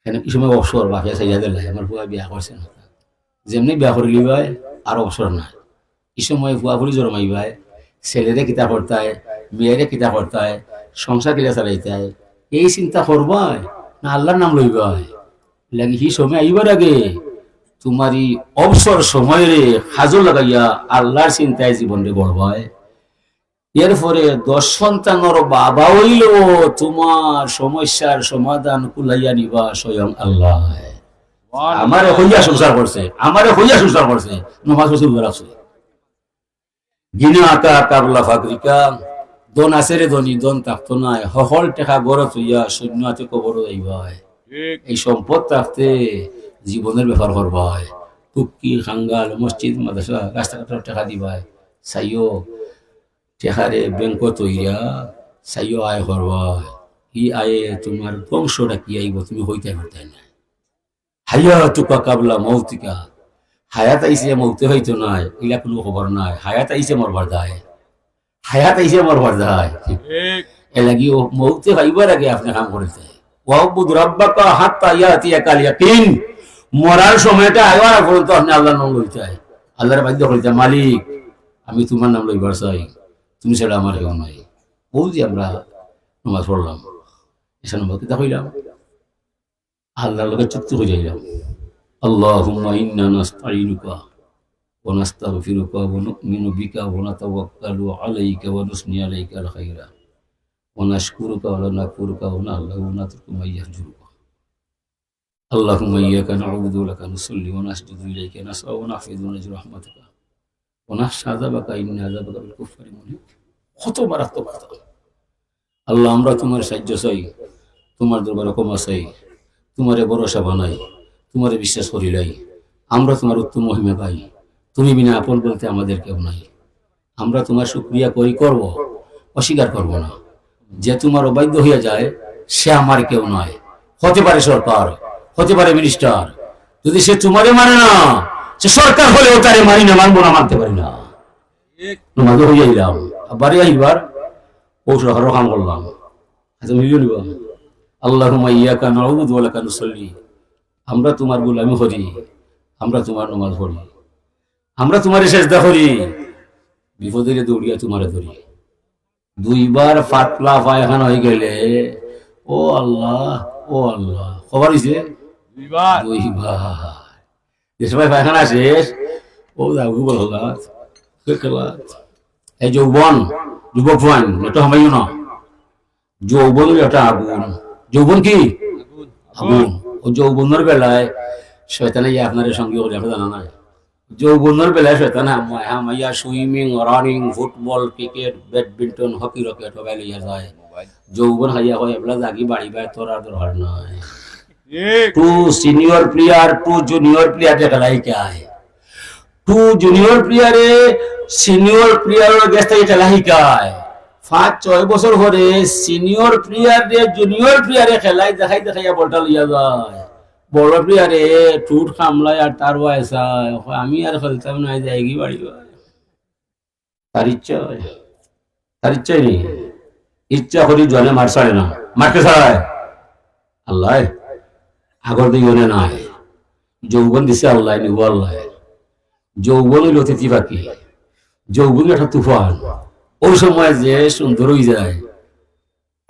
এখানে কি সময় অবসর বাপে চাইয়া দিল, আমার ফুয়া বিয়া করছে না, যেমনি বিয়া করিলি ভাই আর অবসর নাই। এই সময় ফুয়া ফুলি জন্মাই ভাই, ছেলেরে কিতা করতায়, মেয়েরে কিতা করতায়, সংসার কিতা চালাইতায়, এই চিন্তা করবাই না আল্লাহর নাম লইবাই। লাগি সেই সময় আইবার আগে তোমারই অবসর সময় রে হাজর লাগাইয়া আল্লাহর চিন্তায় জীবনরে গড়বায়। এরপরে 10 সন্তানের বাবা হইল তোমার সমস্যার সমাধান কুলাইয়া নিবা স্বয়ং আল্লাহ। আমারে হইয়া সংসার করছে, আমারে হইয়া সংসার করছে, নমাজ রসুল রাখছে। গিনা আকা কাবলা ফাকরিকা, দন আছে রে ধনী, দন থাকতো নাই, হহল টেকা গড়ে থইয়া শূন্য হাতে কবর যাইবাই। ঠিক এই সম্পদ থাকতে জীবনের ব্যাপার করবাই। টুকি খাঙ্গাল মসজিদ মাদ্রাসা রাস্তাঘাটের টেকা দিবাই, চাইও টেকারে ব্যাংক তৈয়া চাইও আয় করবাই। ই আয়ে তোমার বংশটা কি আইব তুমি হইতে পারতে না। হাইয়া টুকা কাবলা মৌতিকা, হায়াত আইসে মৌতে হইতো নাই, এগুলা কোনো খবর নাই। হায়াত আইসে মরবার দায়, হায়াত আইসে মরবার দায়। ঠিক এ লাগি ও মৌতে হইবার আগে আপনি কাম করতে ওয়াবুদ রাব্বাকা হাত্তা ইয়াতিয়াকাল ইয়াকিন। মরার সময়টা আইবার পর্যন্ত আপনি আল্লাহর নাম লইতে হয়, আল্লাহর বাধ্য করিতে, মালিক আমি তোমার নাম লইবার চাই, তুমি ছাড়া আমার কেউ নাই। বলছি আমরা নামাজ পড়লাম, এসে নম্বর কিতা হইলাম, আল্লাহর লগে চুক্তি হয়ে যাইলাম। আল্লাহুম্মা ইন্না নাস্তাইনুকা ওয়া নাস্তাগফিরুকা ওয়া নু'মিনু বিকা ওয়া নাতাওয়াক্কালু আলাইকা ওয়া নুসনি আলাইকাল খায়রা ওয়া নাশকুরুকা ওয়া নাকুরুকা ওয়া নাহলাউ ওয়া নাতরুকু মা ইয়াহজুরুকা। আল্লাহুম্মা ইয়্যাকা না'বুদু ওয়া লাকা নুসাল্লি ওয়া নাসজুদু ইলাইকা নাসআউ ওয়া নাহফিযু ওয়া নারজু রাহমাতাকা ওয়া নাখশা আযাবাকা ইন্না আযাবাকা বিল কুফফারি মুহিত। কত মারাত্মক কথা। আল্লাহ আমরা তোমার সাহায্য চাই, তোমার দরবারে ক্ষমা চাই, তোমারে ভরসা বানাই, তোমারে বিশ্বাস করিলাই। আমরা তোমার উত্তম মহিমা পাই, তুমি বিনা আপন বলতে আমাদের কেউ নাই। আমরা তোমার শুকরিয়া করি, করব, অস্বীকার করব না। যে তোমার অবাধ্য হইয়া যায় সে আমার কেউ নয়। হতে পারে সরকার, হতে পারে মিনিস্টার, যদি সে তোমারে মানে না, সে সরকার হলেও তারে মানি না, মানবো না, মানতে পারি না। ঠিক নমাজ হইয়া ইলাম, বাড়ি আইবার ঔষধ কাম করলাম, মিলিয়ে নিবা। আল্লাহুম্মা ইয়্যাকা না'বুদু ওয়া লাকা নুসাল্লি, আমরা তোমার গোলামি করি, আমরা তোমার নামাজ পড়ি, আমরা তোমারে সেজদা করি, বিপদে দৌড়িয়া তোমারে ধরি। 2 বার পাতলা পায়খানা হয়ে গেলে ও আল্লাহ, ও আল্লাহ, খবর হইছে 2 বার 2 বার। যে সময় পায়খানা শেষ, ও যাবো বলা এই যৌবন, যুবক ফান এটা হামাইও না। যৌবনের একটা আগুন, যৌবন কি আগুন আগুন। ও যৌবনের বেলায় শয়তানে আপনার সঙ্গে দেখা জানা নাই। যৌবনের বেলায় শয়তান হামাইয়া swimming, running, football, cricket, badminton, hockey, rocket সবাই লইয়া যায়। মোবাইল যৌবন হাইয়া হয় এগুলা জাগি বাড়ি বাই তোর আর দরকার নাই। ঠিক 2 সিনিয়র প্লেয়ার 2 জুনিয়র প্লেয়ার খেলাই কে আয়, 2 জুনিয়র প্লেয়ারে সিনিয়র প্লেয়ারের গেছ থেকে খেলা শিকায়। 5-6 বছর ধরে সিনিয়র প্লেয়ার জুনিয়র প্লেয়ারে খেলাই দেখাইয়া বলটা লইয়া যায়। বড় প্লেয়ারে টুট কামলায় আর তার বয়সা আমি আর খেলতাম না যাই কি বাড়ি তার ইচ্ছা হয় তার ইচ্ছাই নেই ইচ্ছা করি জলে মার ছাড়ে না মারতে ছাড়ায় আল্লাহ আগর দিকে নাই যৌবন দিছে আল্লাহ নিব আল্লাহ যৌবন হইল অতিথি পাখি যৌবন একটা তুফান ওই সময় যে সুন্দর হয়ে যায়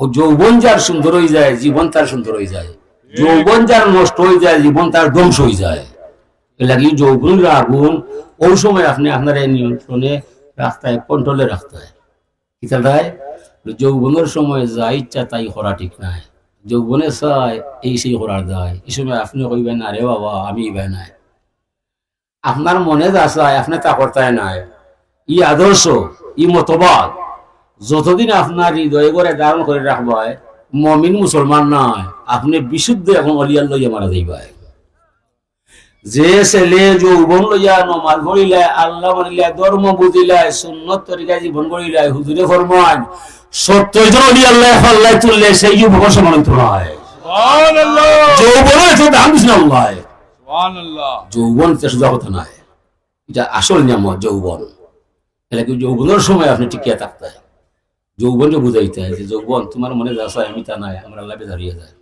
ও যৌবন যার সুন্দর হয়ে যায় জীবন তার সুন্দর হয়ে যায় যৌবন যার নষ্ট হয়ে যায় জীবন তার ধ্বংস হয়ে যায় লাগি যৌবন আগুন ওই সময় আপনি আপনার এই নিয়ন্ত্রণে রাখতে হয় কন্ট্রোলে রাখতে হয় কি চালায় যৌবনের সময় যা ইচ্ছা তাই করা ঠিক নাই যৌবনে চায় এই সেই করার যায় এই সময় আপনি কইবেন না রে বাবা আমি ইবে নাই আপনার মনে যা চায় আপনি তা করতে নাই ই আদর্শ ই মতবাদ যতদিন আপনার হৃদয় করে ধারণ করে রাখবায় মমিন মুসলমান নয় আপনি বিশুদ্ধ এখন অলিয়াল লইয়া মারা যাইবাই যে ছেলে যৌবন লইয়া নমাজ পড়িলায় আল্লাহ মানিলায় ধর্ম বুঝিলায় সুন্নত তরিকায় জীবন করিলায় হুজুরে ফরমান 70 জন অলিয়াল্লাহ আল্লাহ তুললে সেই যুবক সমানিত নয় সুবহানাল্লাহ যৌবনের তো দাম দিছেন আল্লাহ সুবহানাল্লাহ যৌবন চেষ্টা কথা নাই এটা আসল নিয়ামত যৌবন এটা কি যৌবনের সময় আপনি টিকিয়ে থাকতে হয় যৌবনকে বুঝাইতে হয় যে যৌবন তোমার মনে যা চায় আমি তা নাই আমার আল্লাহ দাঁড়িয়ে যায়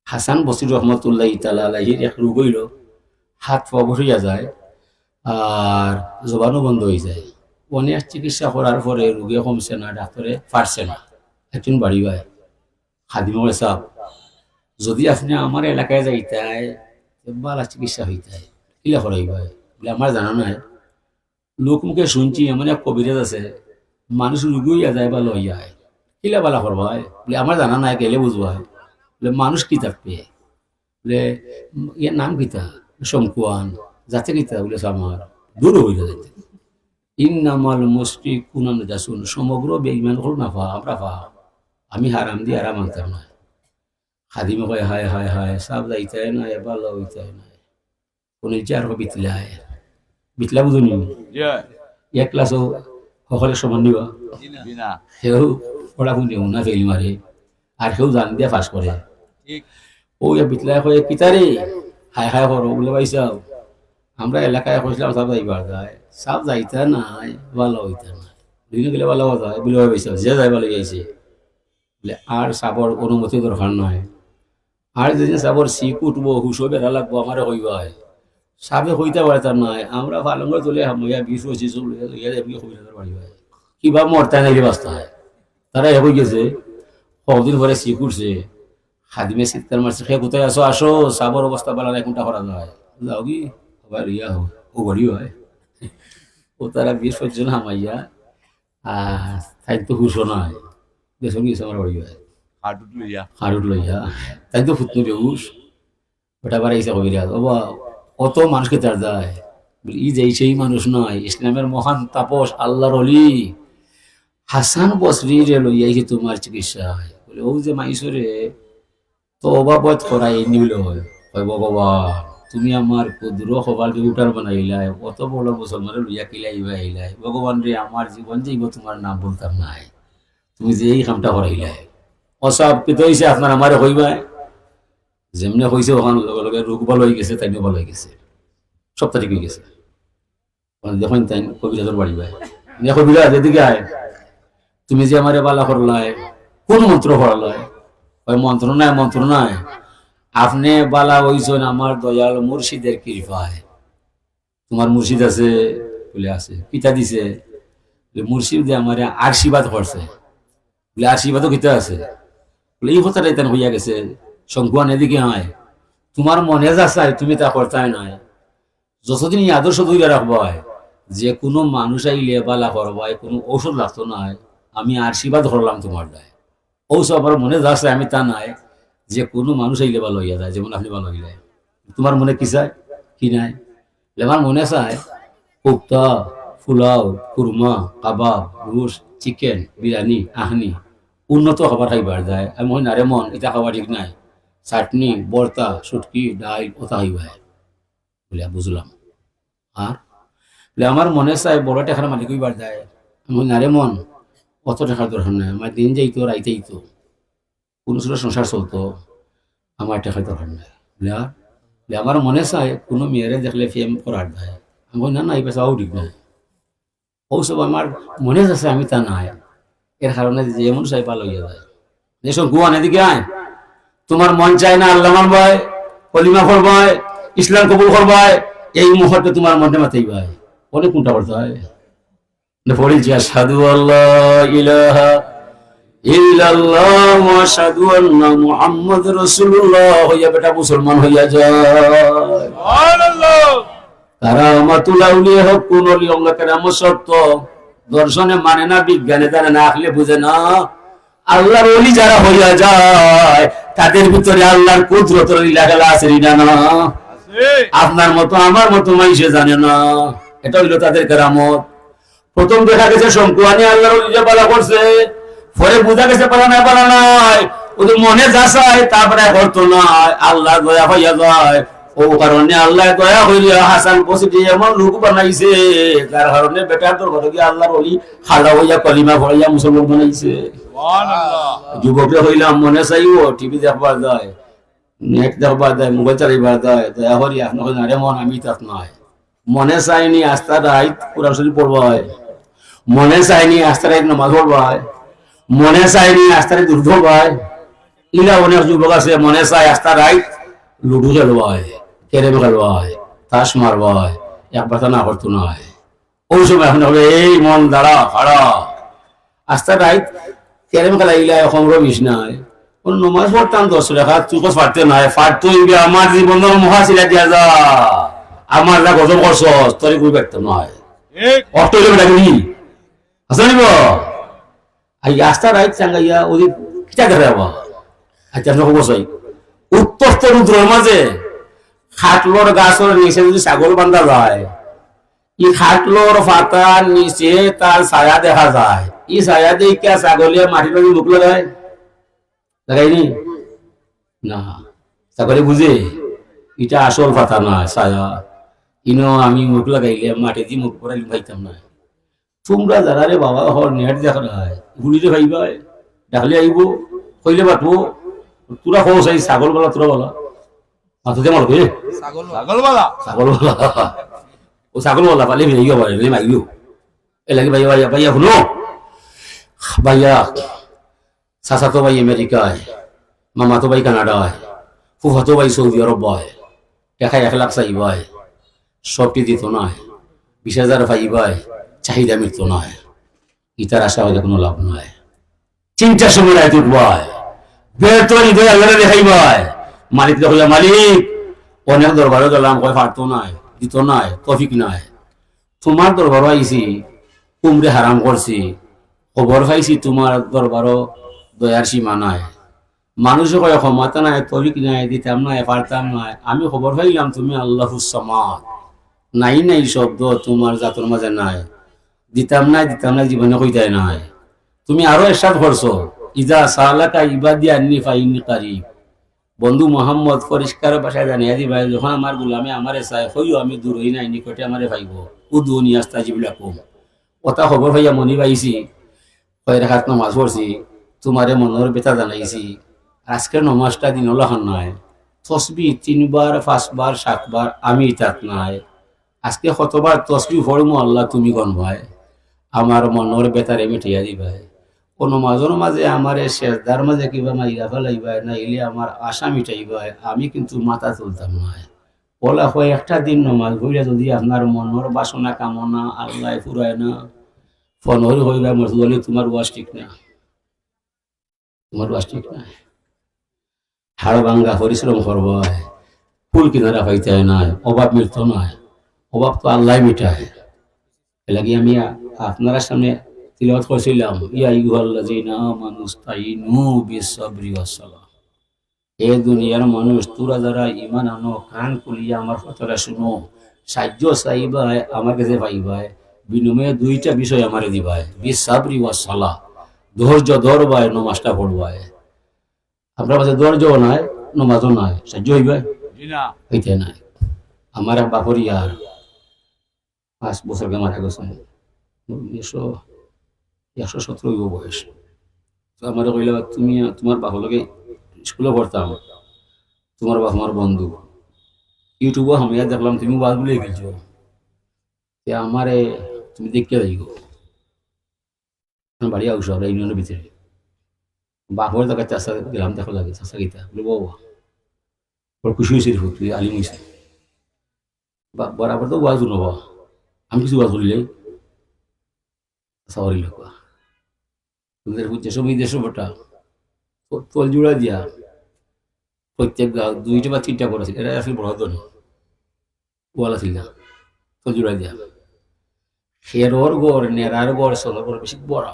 হাসান বসির রহমতুল্লাহ তাআলা আলাইহির এক রোগ হইল হাত পা বসিয়া যায় আর জবানও বন্ধ হয়ে যায় অনেক চিকিৎসা করার পরে রোগী কমছে না ডাক্তারে পারছে না একজন বাড়ি ভাই খাদিমর সাহেব যদি আপনি আমার এলাকায় যাইতে বালা চিকিৎসা হইতে হয় কিলা করাই ভাই বলে আমার জানা নাই লোক মুখে শুনছি এমন এক কবিরাজ আছে মানুষ রুগী হইয়া যায় বা লইয়া হয় কিলা বালা করবা বলে আমার জানা নাই গেলে বুঝবা বলে মানুষ কি থাকবে বলে ইয়ার নাম কিতা শঙ্কুয়ান যাতে কিতা বলে আমার দূর হইয়া যাইতে ইন্নামাল মুশরিক কুনান জাসুন সমগ্র বেঈমান হল না ফা আমরা ফা আমি হারাম দিয়ে আরাম আনতাম না খাদিমে কয় হায় হায় হায় সাব যাইতে না এবার হইতে না কোন চার বিতলায় বিতলা বুঝুনি এক ক্লাসও সকলে সমান নিবা বিনা সেও পড়াশুনি না ফেল মারে আর সেও জান দিয়ে পাস করে ঠিক ও বিতলায় কয়ে কিতারে হায় হায় করো বলে পাইছাও আমরা এলাকায় কইছিলাম সাপ যাইবার যায় সাপ যাইতে নাই ভালো হইতে নাই দুদিন গেলে ভালো যায় বলে পাইছাও যে যাই ভালো যাইছে বলে আর সাপর অনুমতি দরকার নয় আর যেদিন সাপর শিখ উঠবো হুশো বেড়া লাগবো আমারে কইবা হয় সাপে হইতে পারতাম নাই আমরা পালন করে তুলে হামিয়া 20-25 বাড়ি হয় কিবা মরতে নাকি বাঁচতে হয় তারা এ হয়ে গেছে কদিন পরে শিখ উঠছে খাদিমে চিৎকার মারছে সে কোথায় আসো আসো সাপর অবস্থা বালা কোনটা করা যায় যাও কি আবার ইয়া হোক ও বাড়ি হয় ও তারা 20-25 জন হামাইয়া আর তাই তো হুশো নয় দেশ গেছে আমার বাড়ি হয় হাটুট লইয়া হাড়ুট লইয়া তাই তো ফুটনো বেউস ওটা বাড়াইছে কবিরাজ ও অত মানুষকে তার যায় ই যে সেই মানুষ নয় ইসলামের মহান তাপস আল্লাহর অলি হাসান বসরি রে লইয়াই তোমার চিকিৎসা হয় বলে ও যে মাইসরে তো অবাবত করাই নিল হয় ভগবান তুমি আমার ক্ষুদ্র সবালকে উঠার বানাইলাই অত বড় মুসলমানের লইয়া কিলাইবা আইলাই ভগবান রে আমার জীবন যাইব তোমার নাম বলতাম নাই তুমি যে এই কামটা করাইলাই অসব কিন্তু হয়েছে আপনার আমারে হইবা যেমনি হয়েছে ওখান লগে লগে রোগ ভালো হয়ে গেছে তাই ভালো হয়ে গেছে সব তারিখ হয়ে গেছে দেখুন তাই কবিরাজের বাড়ি ভাই কবিরাজ এদিকে আয় তুমি যে আমারে বালা করলাই কোন মন্ত্র পড়ালাই ওই মন্ত্র নাই আপনি বালা হইছেন আমার দয়াল মুর্শিদের কৃপায় তোমার মুর্শিদ আছে বলে আছে পিতা দিছে মুর্শিদ যে আমার আশীর্বাদ করছে বলে আশীর্বাদও কিতা আছে বলে এই কথাটাই তেন হইয়া গেছে শঙ্কুয়ান এদিকে হয় তোমার মনে যা চাই তুমি তা করতাই নয় যতদিন এই আদর্শ ধরে রাখবো যে কোনো মানুষ আইলে বালা করবাই কোনো ঔষধ লাগতো নয় আমি আশীর্বাদ করলাম তোমার দায় ঔষধ আমার মনে যা চাই আমি তা নাই যে কোনো মানুষ আইলে ভালো হইয়া যায় যেমন আপনি ভালো হইলে তোমার মনে কি চায় কি নাই আমার মনে চায় কোপ্তা পোলাও কুরমা কাবাব রুস চিকেন বিরিয়ানি আহনি উন্নত খাবার খাইবার যায় আমি মনে নারে মন এটা খাবার ঠিক নাই চাটনি বর্তা সুটকি ডাল ওটা খাইবা বলে বুঝলাম আর বলে আমার মনে চাই বড় টাকার মালিক হইবার যায় আমি নারে মন অত টাকার দরকার নাই আমার দিন যাইতো রাইতেই তো কোনো ছোট সংসার চলতো আমার টাকার দরকার নাই বলে, আমার মনে চায় কোনো মেয়েরে দেখলে ফেম করার দেয়। আমি বলি, না না, এই পেশাও ঠিক না। ও সব আমার মনে আছে, আমি তা নাই। এর কারণে যেমন চাই পাল হইয়া যায়। যেসব গুয়ান এদিকে আয়, তোমার মন চায় না আল্লাহ মানবায়, কলিমা করবায়, ইসলাম কবুল করবায়, এই মুহূর্তে তোমার মনে মাথাই ভাই অনেক কোনটা করতে হয়। পড়েছি আশহাদু আল্লাহ ইলাহা ইল্লাল্লাহ ওয়া আশহাদু আন্না মুহাম্মাদুর রাসূলুল্লাহ হইয়া বেটা মুসলমান হইয়া যায়। সুবহানাল্লাহ। কারামাতুল আউলিয়া হক কোন ওলি আল্লাহ কেরামত সত্য দর্শনে মানে না, বিজ্ঞানে জানে না, আখলে বুঝে না। আল্লাহর ওলি যারা হইয়া যায় তাদের ভিতরে আল্লাহর কুদরতের লীলা খেলা আছে না? আছে। আপনার মতো আমার মতো মানুষে জানে না। এটা হইলো তাদের কেরামত। প্রথম দেখা গেছে শঙ্কুয়ানি আল্লাহর ওলি পালা করছে, পরে বোঝা গেছে পালা নাই, ওদের মনে যা চায় তারপরে করতো না, আল্লাহ দয়া হইয়া যায়। ও কারণে আল্লাহ দয়া হইয়া হাসান বসিটি এমন লোক বানাইছে, যার কারণে বেটার তোর ঘরে গিয়ে আল্লাহর ওলি খালা হইয়া কলিমা পড়াইয়া মুসলমান বানাইছে। সুবহানাল্লাহ। যুবকরা হইলাম মনে চাইও টিভি দেখবার যায়, নেট দেখবার যায়, মোবাইল চালাইবার যায়, দয়া করি আপনার নারে মন আমি তাত নয়। মনে চাইনি আস্থা রাইত কোরআন শরীফ পড়বা হয়, মনে চাইনি আস্থা রাইত নামাজ পড়বা হয়, মনে চাইনি আস্থা রাইত দুধ পড়বা হয়। ইলা অনেক যুবক আছে মনে চাই আস্থা রাইত লুডু খেলবা হয়, ক্যারেম খেলবা হয়, তাস মারবা হয়, একবার না করতো না হয়। ওই সময় এখন হবে এই মন দাঁড়া হাড়া আস্থা রাইত ক্যারেম খেলা ইলা এখন রবিস নাই। কোন নমাজ পড়তাম 10 টাকা চুকস ফাটতে নাই, ফাটতো আমার জীবনের মহাশিলা দিয়া যা, আমার যা গজব করছ তরে কই পারতাম নয়। ঠিক। অষ্ট হইলে ডাকি আসা নিব আই আস্থা রাইত চাঙ্গাইয়া ওদি কিটা দেখা যাবা। আচ্ছা আপনার খবর চাই, উত্তপ্ত রুদ্রের মাঝে খাটলোর গাছের নিচে যদি ছাগল বান্ধা যায়, ই খাটলোর পাতার নিচে তার ছায়া দেখা যায়, ই ছায়া দেখে ছাগলিয়া মাটির মধ্যে মুখ লাগায়, লাগাইনি না? ছাগলে বুঝে এটা আসল পাতা না ছায়া। ইনো আমি মুখ লাগাইলে মাটি দিয়ে মুখ পড়াইলে খাইতাম না। তোমরা যারা রে বাবা হর নেট দেখা হয় গুলিতে খাইবা, ডাকলে আইব, কইলে বাটবো, তোরা খোঁজ চাই ছাগল বলা, তোরা বলা মাথাতে মারব ছাগলওয়ালা। ছাগল বলা। ও ছাগল বলা পালে ভেঙে পারে মাইলো এ লাগে ভাইয়া ভাইয়া ভাইয়া শুনো ভাইয়া, চাচাতো ভাই আমেরিকায়, মামাতো ভাই কানাডায়, ফুফাতো ভাই সৌদি আরব হয়, দেখা 1 লাখ চাইবাই, সবটি দিত নয়, 20,000 পাইবাই, চাহিদা মিলত নয়, ইতার আশা হলে কোনো লাভ নয়। চিন্তার সময় রায় উঠবাই, বেতন ঈদের আল্লাহ দেখাইবাই, মালিক হইয়া মালিক অনেক দরবারও গেলাম, কয় পারতো নাই, দিত নাই, তফিক নাই। তোমার দরবারও আইছি, কুমড়ে হারাম করছি, খবর পাইছি তোমার দরবারও দয়ার সীমা নাই। মানুষে কয় ক্ষমতা নাই, তফিক নাই, দিতাম নাই, পারতাম নাই। আমি খবর পাইলাম তুমি আল্লাহুস সামাদ, নাই নাই শব্দ তোমার জাতর মাঝে নাই। দিতাম নাই জীবনে কইতাই নাই। তুমি আরো এরশাদ করছো, ইজা সালাকা ইবাদি আন্নি ফাইন্নি কারিব। বন্ধু মোহাম্মদ পরিষ্কার ভাষায় জানিয়ে দিবা, যখন আমার গোলামে আমারে চাই হইও আমি দূর হই নাই, নিকটে আমারে পাইব। উদুনি আস্তাজিব লাকুম। কথা খবর ভাইয়া মনি পাইছি, কয় রাখাত নমাজ পড়ছি, তোমারে মনের বেতা জানাইছি। আজকের নমাজটা দিন হলাখন নাই, তসবি 3 বার 5 বার 7 বার আমি তাত নাই। আজকে কতবার তসবি পড়মু আল্লাহ তুমি গণ ভাই, আমার মনের বেতারে মিটিয়া দিবাই। কোনো মাঝের মাঝে আমার শেষদার মাঝে কিবা মাইরা ফেলাইবাই, না এলে আমার আশা মিটাইবাই, আমি কিন্তু মাথা তুলতাম না। বলা হয় একটা দিন নমাজ হইলে যদি আপনার মনের বাসনা কামনা আল্লাহ ফুরায় না, ফনর হইবা মসজিদে তোমার ওয়াজ ঠিক না, তোমার ওয়াজ ঠিক না। হাড় ভাঙ্গা পরিশ্রম করবাই, ফুল কিনারা পাইতে নাই, অভাব মিলত নাই, অভাব তো আল্লাহ মিটায়। এলাকি আমি আপনার সামনে তিলাওয়াত করছিলাম, ইয়া আইয়ুহাল্লাযীনা আমানু ইসতাঈনু বিস-সাবরি ওয়াস-সালাহ। এ দুনিয়ার মানুষ তোরা যারা ঈমান আনো, কান খুলিয়া আমার কথাটা শুনো, সাহায্য চাইবাই আমার কাছে পাইবাই, বিনিময়ে 2টা বিষয় আমারে দিবাই, বিস-সাবরি ওয়াস-সালাহ। ধৈর্য ধরবাই, নমাজটা পড়বাই। আপনার কাছে ধৈর্যও নাই, নমাজও নাই, সাহায্য হইবাই জি না। হইতে নাই। আমার এক বাপরিয়ার 5 বছর আগে মারা গেছে, 117 বয়স। তো আমার কইলা তুমি তোমার বাপর লগে স্কুলে পড়তাম, তোমার বাপ আমার বন্ধু, ইউটিউবে আমি দেখলাম তুমি বাস বলে গেছো, আমারে তুমি দেখতে যাইগো বাড়ি আউস আমরা ইউনিয়নের ভিতরে বাপর জায়গায় চাষা গেলাম দেখো লাগে চাষা গীতা বলে বাবা বড় খুশি হয়েছে রে তুই আলিম হয়েছে বরাবর তো ওয়াজ শুনবা আমি কিছু ওয়াজ করিলে সাওয়ারি লোক তোমাদের বুঝছে সব এই দেশ বটা তল জোড়া দিয়া প্রত্যেক গাঁও 2টা বা 3টা করেছে এরা আসলে বড় ধনী ওয়ালা ছিল না তল জোড়া দিয়া খেরোর গড় নেড়ার গড় সোনার গড় বেশি বড়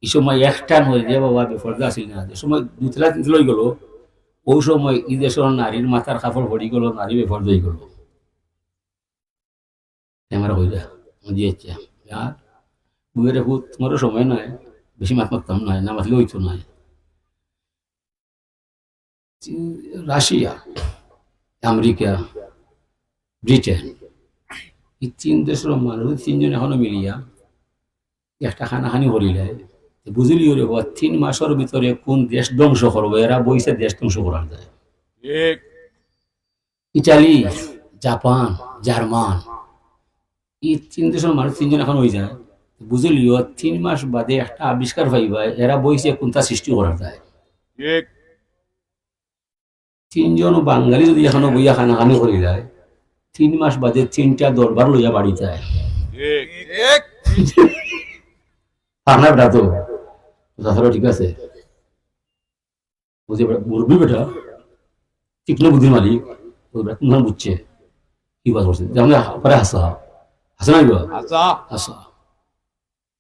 এই সময় একটা নয় যে বাবা বেফর্দা আসিল না যে সময় 2 তলা 3 তলা গেল ওই সময় এই দেশের নারীর মাথার কাপড় ভরি গেল নারী বেফর্দ হয়ে গেল আমার হয়ে যায় দিয়েছে আর বুয়ের ভূত তোমারও সময় নয় বেশি মাত মারতাম নয় না মাতলে হইতো নয় রাশিয়া আমেরিকা ব্রিটেন এই 3 দেশের মানুষ 3 জন এখনো মিলিয়া একটা খানাখানি করিলে বুঝলি রে 3 মাসের ভিতরে কোন দেশ ধ্বংস করবো এরা বইসে দেশ ধ্বংস করার যায় ঠিক ইটালি জাপান জার্মান এই 3 দেশের মানুষ 3 জন এখন হয়ে যায় বুঝলিও 3 মাস বাদে একটা আবিষ্কার পাইবা এরা বইসে কোনটা সৃষ্টি করা যায় ঠিক 3 জন বাঙালি যদি এখনো বইয়া খানাখানি করে যায় 3 মাস বাদে 3টা দরবার লইয়া বাড়ি যায় ঠিক ঠিক আপনার বেটা তো তাছাড়া ঠিক আছে বুঝে মুরব্বী বেটা তীক্ষ্ণ বুদ্ধির মালিক তোমার বুঝছে কি বাস করছে যেমন পরে হাসা হাসা নাই আচ্ছা হাসা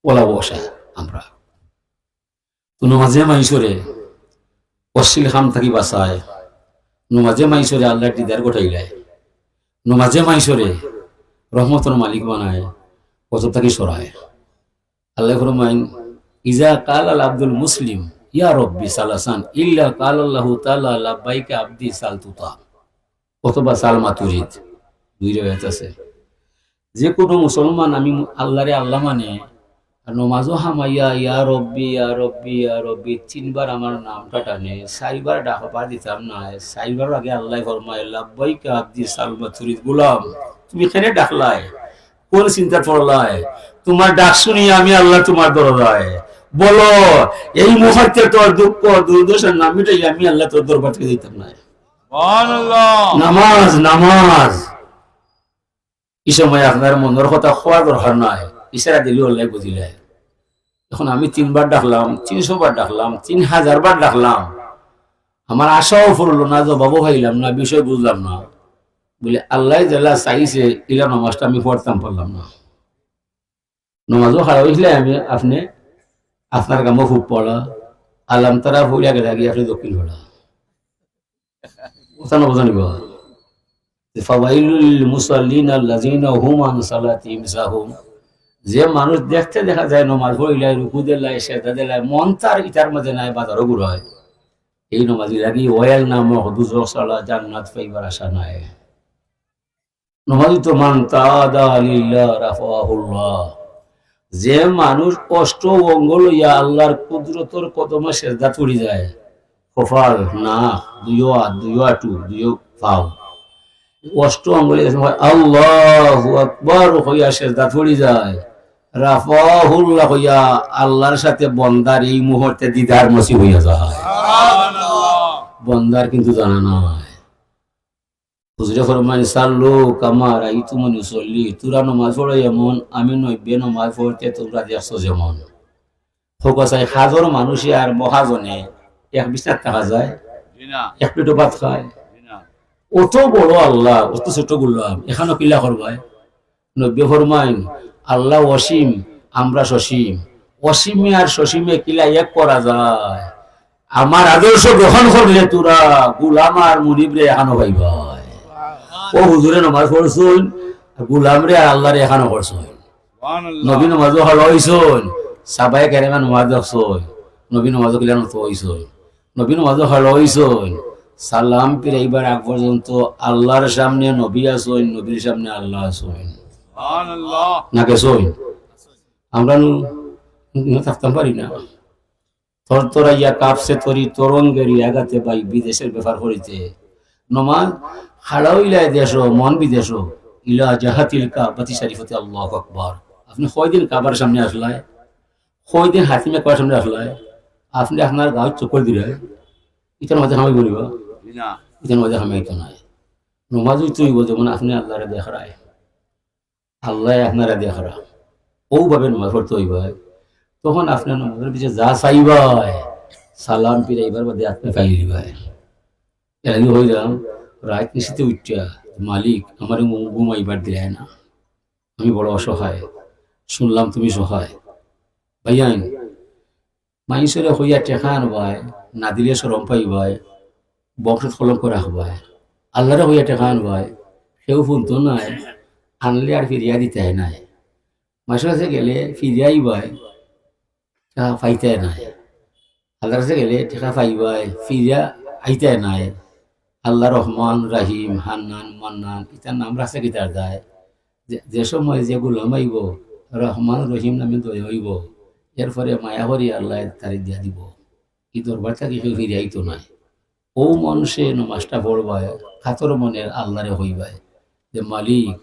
ওলা বসা আমরা তো নমাজে মাইসরে অশ্লীল খাম থাকি বাসায় নমাজে মাইসরে আল্লাহ দিদার গোটাইলায় নমাজে মাইসরে রহমতর মালিক বানায় কত থাকি সরায় আল্লাহ ফরমাইন ইজা কাল আল আব্দুল মুসলিম ইয়া রব্বি সালাসান ইল্লা কাল আল্লাহ তাআলা লাব্বাইকা আবদি সালতুতা অথবা সালমা তুরিদ 2 রিওয়ায়াত আছে যে কোনো মুসলমান আমি আল্লাহরে আল্লাহ মানে নমাজও হামাইয়া ইয়া রব্বি ইয়া রব্বি ইয়া রব্বি 3 বার আমার নামটা টানে 4 বার ডাকবার দিতাম না 4 বার আগে আল্লাহ ফরমায় লাব্বাইকা আবদি সালমা তুরিদ গোলাম তুমি কেন ডাকলাই কোন চিন্তা পড়লাই তোমার ডাক শুনি আমি আল্লাহ তোমার দরজায় বলো এই মুহূর্তে তোর দুঃখ দুর্দশার নাম মিটাই আমি আল্লাহ তোর দরবার থেকে দিতাম না সুবহানাল্লাহ নামাজ নামাজ এই সময় আপনার মনের কথা হওয়া দরকার নয় ইশারা দিলে আল্লাহ বুঝিলে এখন আমি 3 বার ডাকলাম 300 বার ডাকলাম 3000 বার ডাকলাম আমার আশাও ফুরলো না জবাবও পাইলাম না বিষয় বুঝলাম না বলে আল্লাহ যারা চাইছে ইলা নামাজটা আমি পড়তাম পারলাম না নমাজও খারাপ হয়েছিল আমি আপনি আপনার কামও খুব পড়া আলাম তারা ভুল আগে থাকি আপনি দক্ষিণ পড়া কথা না বোঝানিব ফাওয়াইলুল মুসাল্লিন আল্লাযিনা হুম আন সালাতিহিম সাহুম যে মানুষ দেখতে দেখা যায় নমাজ পড়িলে রুকু দিলাই সেজদা দিলাই মন তার ইতার মধ্যে নাই বাজারও গুড় হয় এই নমাজি লাগি ওয়াল নামক দুজক সালা জান্নাত পাইবার আশা নাই নমাজি তো মান তাদা লিল্লাহ রাফাহুল্লাহ যে মানুষ কষ্ট অঙ্গ লইয়া আল্লাহর কুদরতর কদমে সেজদা পড়ি যায় কপাল নাক 2 হাত 2 হাঁটু 2 পাও কষ্ট অঙ্গ লইয়া আল্লাহু আকবার হইয়া সেজদা পড়ি যায় রাফাহুল্লাহ হইয়া আল্লাহর সাথে বন্দার এই মুহূর্তে দিদার নসিব হইয়া যায় সুবহানাল্লাহ বন্দার কিন্তু জানা নাই হুজুরে ফরমান সাল্লু কামা রাইতুমুনি উসাল্লি তোরা নামাজ পড়ো এমন আমি 90 নামাজ পড়তে তোমরা দেখছো যেমন ফোকাসায় হাজার মানুষে আর মহাজনে এক বিছানা থাকা যায় জি না এক প্লেটও ভাত খায় জি না অত বড় আল্লাহ অত ছোট গুলাম এখানে কিলা করবাই 90 ফরমাইন আল্লাহ অসীম আমরা সসীম অসীমে আর সসীমে কিলা এক করা যায় আমার আদর্শ গ্রহণ করলে তোরা গুলাম আর মুনিবরে এখানো পাইবা ও হুজুরে নামাজ পড়ছুন গুলাম রে আর আল্লাহরে এখানো করছুন সুবহানাল্লাহ নবী নামাজ হলো হইছুন সাবায়ে কেরামে নামাজ দেখছুন নবী নামাজ কিলা তো হইছুন নবী নামাজ হলো হইছুন সালাম ফিরাইবার আগ পর্যন্ত আল্লাহর সামনে নবী আসুন নবীর সামনে আল্লাহ আসুন সুবহানাল্লাহ না গেছুন আমরা থাকতাম পারি না থরথরাইয়া কাঁপছে তরি তরঙ্গেরই আগাতে পাই বিদেশের ব্যাপার করিতে নমাজ হাড়াও ইলা দেশ মন বিদেশ ইলা জাহাতিল কাবাতি শরীফতে আল্লাহু আকবার। আপনি কয়দিন কাবার সামনে আসলায়, কয়দিন হাতিমে কবার সামনে আসলায়, আপনি আপনার গাঁও চক্কর দিলে ইতার মাঝে হামাই বলিব, জিনা ইতার মাঝে হামাই তো নাই। নমাজই তুইব যেমন আপনি আল্লাহরে দেখায়, আল্লাহ আপনারা দেখারা ও ভাবে নমাজ পড়তে হইব, তখন আপনার নমাজের পিছিয়ে যা চাইবাই সালাম ফিরাইবার বাদে আপনি পাই দিবাই। এর আগে হইলাম রাত নিশিতে উঠা মালিক আমার ঘুমাইবার দিলে না, আমি বড় অসহায়, শুনলাম তুমি সহায়। ভাইয়ান মানুষের হইয়া টেকা আনবাই, না দিলে সরম পাইবাই, বংশ কলঙ্ক রাখবাই। আল্লাহরে হইয়া টেকা আনবাই, সেও শুনতো নাই, আনলে আর ফিরিয়া দিতে নাই। মাসের কাছে গেলে ফিরিয়াই বাই, টাকা পাইতে নাই। আল্লাহর কাছে গেলে টাকা পাইবাই, ফিরিয়া আইতে নাই। আল্লাহ রহমান রাহিম হান্নান মান্নান ইতার নাম রাখছে গীতার যায়। যে সময় যে গোলাম আইব রহমান রহিম নামে দয় হইব, এরপরে মায়া হরি আল্লাহ তারি দিয়া দিব। ই দরবার থাকি কেউ ফিরে আইতো নাই। ও মানুষে নমাজটা পড়বায় খাতর মনের আল্লাহরে হইবায় যে মালিক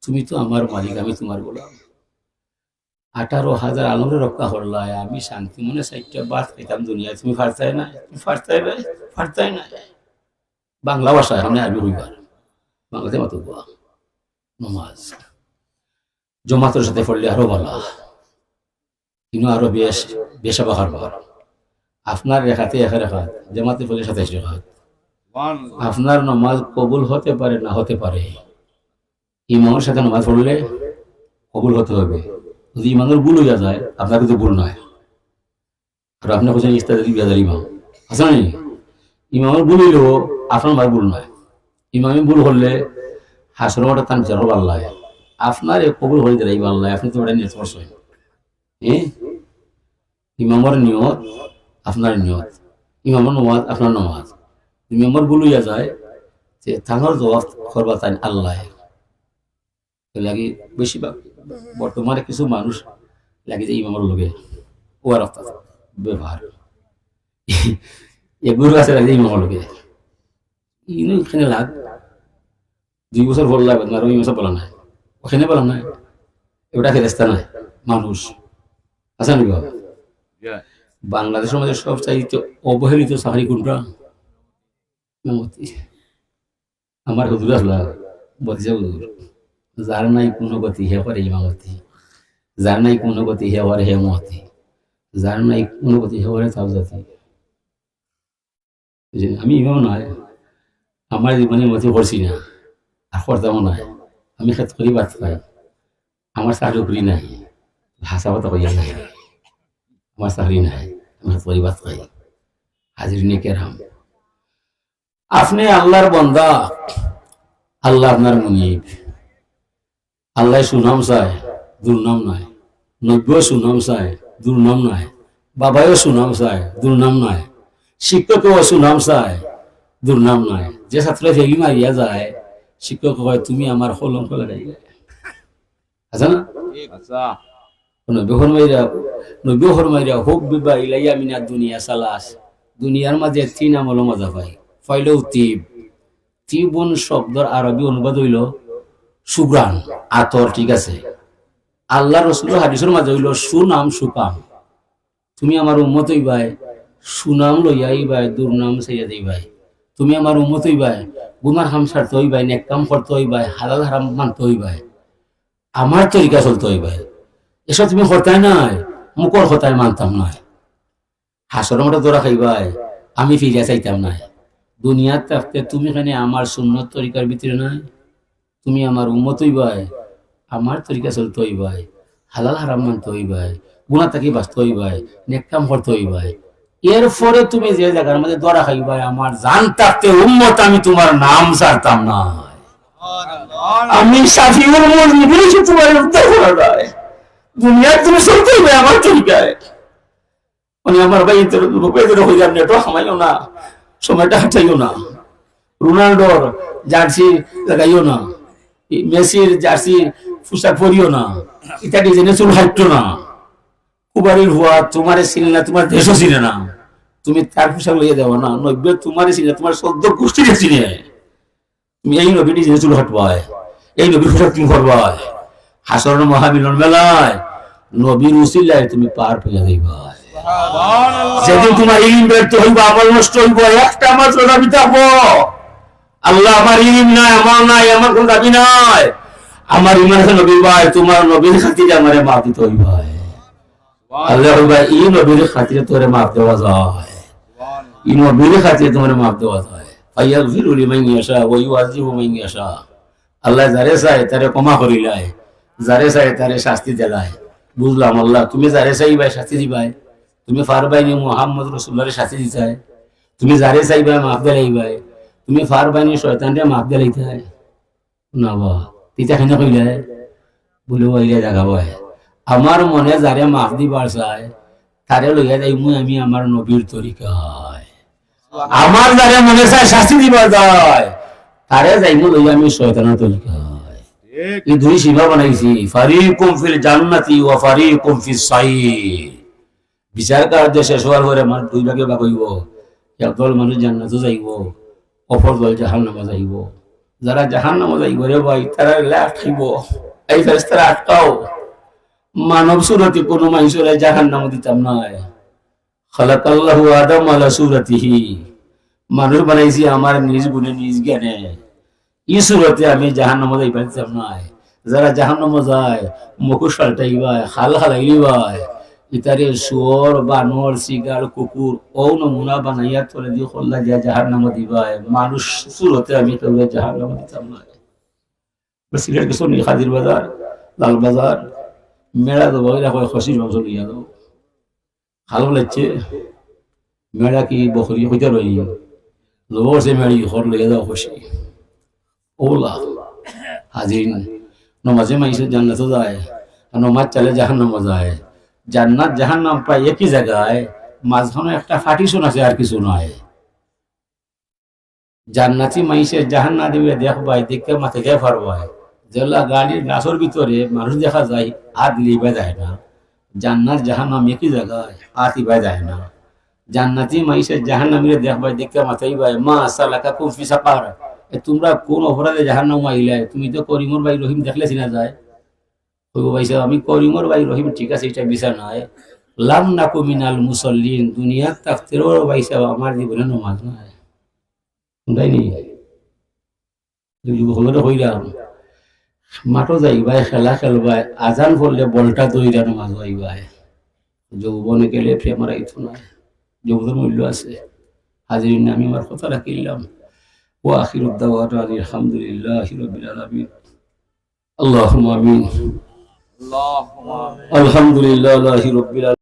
তুমি তো আমার মালিক, আমি তোমার গোলাম। 18,000 আলমরে রক্ষা করলায়, আমি শান্তি মনে 4টা বাদ খাইতাম দুনিয়ায়, তুমি ফারতাই না, ফারতাই নাই, ফারতাই নাই। বাংলা ভাষায় আমি আরবি হইবার, বাংলাতে মতো গোয়া নমাজ জমাতের সাথে পড়লে আরো ভালো, কিন্তু আরো বেশ বেশা বাহার বার। আপনার রেখাতে 1 রেখাত, জামাতে পড়লে 27 রেখাত। সুবহানাল্লাহ আপনার নমাজ কবুল হতে পারে না হতে পারে, ইমামের সাথে নমাজ পড়লে কবুল হতে হবে। যদি ইমামের ভুল হইয়া যায় আপনার কিন্তু ভুল নয়। আর আপনি বলছেন ইস্তাদি বিয়াদার ইমাম আছে না, ইমামের ভুল হইলেও আপনার মার ভুল নয়। ইমামে ভুল করলে হাসর মাঠে তান বিচার হবার লাগে, আপনার কবুল হয়ে যায় এই আল্লাহ, আপনি তো ওটা নিয়ে করছেন। ইমামের নিয়ত আপনার নিয়ত, ইমামের নমাজ আপনার নমাজ। ইমামের ভুল হইয়া যায় যে তাহার জবাব করবা তাই আল্লাহ লাগি। বেশিরভাগ বর্তমানে কিছু মানুষ লাগে যে ইমামের লোকে ওয়ার ব্যবহার এগুলোর কাছে লাগে ইমামের লোকে ইনো এখানে লাগ 2 বছর বল লাগবে না, 2 বছর বলা নাই, ওখানে বলা নাই, ওটা ফেরেস্তা নাই, মানুষ আছে নাকি বাবা? বাংলাদেশের মধ্যে সবচাইতে অবহেলিত চাকরি কোনটা? ইমামতি। আমার হুজুর আসলা বলছে হুজুর যার নাই কোনো গতি হে করে ইমামতি, যার নাই কোনো গতি হে করে হেমতি, যার নাই কোনো গতি হে করে তাওজাতি। আমি ইমাম নয়, আমার জীবনে মতি করছি না আর করতামও নাই। আমি খেত করি বাদ পাই, আমার চাকরি নাই, ভাষা কথা কইয়া নাই, আমার চাকরি নাই, আমি খেত করি বাদ পাই। হাজির নে কেরাম, আপনি আল্লাহর বন্দা, আল্লাহ আপনার মুনিব। আল্লাহ সুনাম চায়, দুর্নাম নাই। নব্বই সুনাম চায়, দুর্নাম নাই। বাবাও সুনাম চায়, দুর্নাম নাই। শিক্ষকও সুনাম চায়, দুর্নাম নাই। যে ছাত্র ফেগি মারিয়া যায়, শিক্ষক হয় তুমি আমার কলঙ্ক লাগাই আছে না? আচ্ছা নবী ফরমাইরা হুব বিবা ইলাইয়া মিনাদ দুনিয়া সালাস। দুনিয়ার মাঝে 3 আমল মজা পাই। ফাইলেও তিব, তিবুন শব্দের আরবি অনুবাদ হইল সুগ্রাণ, আতর। ঠিক আছে, আল্লাহ রসুল হাদিসের মাঝে হইল সুনাম সুকাম। তুমি আমার উম্মত হইবাই, সুনাম লইয়া আইবাই, দুর্নাম চাইয়া দিবাই। তুমি আমার উম্মত হইবাই, গুনার হাম ছাড়তে হইবাই, নেক কাম করতে হইবাই, হালাল হারাম মানতে হইবাই, আমার তরিকা চলতে হইবাই। এসব তুমি হতাই নাই, মুখর হতায় মানতাম নাই। হাসর মতো দৌড়া খাইবাই, আমি ফিরিয়া চাইতাম নাই। দুনিয়ার থাকতে তুমি এখানে আমার সুন্নত তরিকার ভিতরে নাই। তুমি আমার উম্মত হইবাই, আমার তরিকা চলতে হইবাই, হালাল হারাম মানতে হইবাই, গুনাহ থেকে বাঁচতে হইবাই, নেক কাম করতে হইবাই। এরপরে তুমি যে জায়গার মধ্যে দৌড়া খাইবাই, আমার জান থাকতে উম্মত আমি তোমার নাম ছাড়তাম না। আমি শাফিউল মুজনিবিন তোমার উদ্ধার করা যায়। দুনিয়ার তুমি চলতে হইবে আমার তরিকায়। মানে আমার ভাই রূপে হয়ে যাবে, নেটো খামাইও না, সময়টা হাঁটাইও না, রোনাল্ডোর জার্সি লাগাইও না, মেসির জার্সি পোশাক পরিও না, এটা ডিজাইনে চুল হাঁটতো না। কুবারির হওয়া তোমারে চিনে না, তোমার দেশও চিনে না, তুমি তার পোশাক লইয়া দেওয়া না। 90 তোমারে চিনে, তোমার 14 গোষ্ঠীরে চিনে। তুমি এই নবীটি যে চুল হটবায়, এই নবীর পোশাক তুমি করবায়, হাসরের মহামিলন মেলায় নবীর উসিলায় তুমি পার পেয়ে যাইবা। যেদিন তোমার ইলম ব্যর্থ হইব, আমল নষ্ট হইব, একটা মাত্র দাবি থাকবো, আল্লাহ আমার ইলম নাই, আমার নাই, আমার কোন দাবি নাই, আমার ইমান আছে নবীর ভাই, তোমার নবীর খাতিরে আমারে মাফ দিতে হইব। আল্লাহ হইবা এই নবীর খাতিরে তোরে মাফ দেওয়া যায়, এই নবীর খাতিরে তোমার মাফ দেওয়া যায়। ফায়াগফিরু লিমান ইয়াশা ওয়া ইউআযিবু মান ইয়াশা। আল্লাহ যারে চায় তারে ক্ষমা করিলায়, যারে চায় তারে শাস্তি দেলায়। বুঝলাম আল্লাহ, তুমি যারে চাইবাই শাস্তি দিবাই, তুমি ফারবাইনি মুহাম্মদ রাসূলুল্লাহর শাস্তি দিছাই, তুমি যারে চাইবাই মাফ দেলাইবাই, তুমি ফারবাইনি শয়তানরে মাফ দেলাইতাই না বা তিতা কেন কইলে বলে ওইলে জাগাবাই। আমার মনে যারে মাফ দিবার চায় তারে লইয়া যাইমু আমি আমার নবীর তরিকায়, আমার যারে মনে চায় শাস্তি দিবার যায় তারে যাইমু লইয়া আমি শয়তানের তরিকায়। এই দুই সীমা বানাইছি, ফারিকুম ফিল জান্নাতি ওয়া ফারিকুম ফিস সাইর। বিচার কার্য শেষ হওয়ার পরে আমার দুই ভাগে ভাগ হইব, একদল মানুষ জান্নাতে যাইব, অপর দল জাহান্নামে যাইব। যারা জাহান্নামে যাইব রে ভাই তারা আটকাইব, এই ফেরেশতারা আটকাও, মানব সুরতি কোনো মানুষের জাহান্নামে দিতাম নাই। খালাকাল্লাহু আদম আলা সুরতিহি, মানুষ বানাইছি আমার নিজ গুণে নিজ জ্ঞানে, এই সুরতে আমি জাহান্নামে যাইবার দিতাম নাই। যারা জাহান্নামে যায় মুখোশ পাল্টাইবাই, খাল খালাইলিবাই, ইতারে শুয়োর বানর শিগার কুকুর ও নমুনা বানাইয়া তোলে দিয়ে খোল্লা দিয়া জাহান্নামে দিবাই। মানুষ সুরতে আমি কেউ জাহান্নামে দিতাম নাই। সিলেট গেছো নি খাদির বাজার, লাল বাজার, মেলা দেবো এরা খসির মাংস লইয়া দেবো, ভালো লাগছে মেলা কি বকরি হইতে রই লোবর সে মেড়ি ঘর লইয়া যাও খুশি ওলা হাজির। নমাজে মাইসে জান্নাতে যায়, নমাজ চালে জাহান্নামে যায়। জান্নাত জাহান্নাম প্রায় একই জায়গায়, মাঝখানে একটা পার্টিশন আছে আর কিছু নয়। জান্নাতি মাইসে জাহান্না দিবে দেখবাই, দেখতে মাথা খেয়ে পারবাই। যেগুলা গাড়ির নাচর ভিতরে মানুষ দেখা যায় হাত লিবা যায় না, জান্নাত জাহান্নাম একই জায়গায় হাত ইবা যায় না। জান্নাতি মাইসে জাহান্নামীরে দেখবাই, দেখতে মাথাই ভাই মা সালাকা কুম ফি সাকার, তোমরা কোন অপরাধে জাহান্নামে আইলে? তুমি তো করিমর ভাই রহিম দেখলে চিনা যায়। ভাইসা আমি করিমর ভাই রহিম ঠিক আছে, এটা বিচার নয়। লাম নাকু মিনাল মুসল্লিন, দুনিয়ার তাফতেরও ভাইসা আমার জীবনে নমাজ নাই শুনতাইনি হইলাম। মাঠও যাইবাই, খেলা খেলবাই, আজান করলে বলটা দইরা নমাজ হইবাই। যৌবনে গেলে প্রেম রাইতো না, যৌবনের মূল্য আছে। হাজির আমি আমার কথা রাখিলাম। ও আখিরুদ দাওয়াত আলহামদুলিল্লাহি রাব্বিল আলামিন। আল্লাহুম্মা আমিন। আলহামদুলিল্লাহি রাব্বিল আলামিন।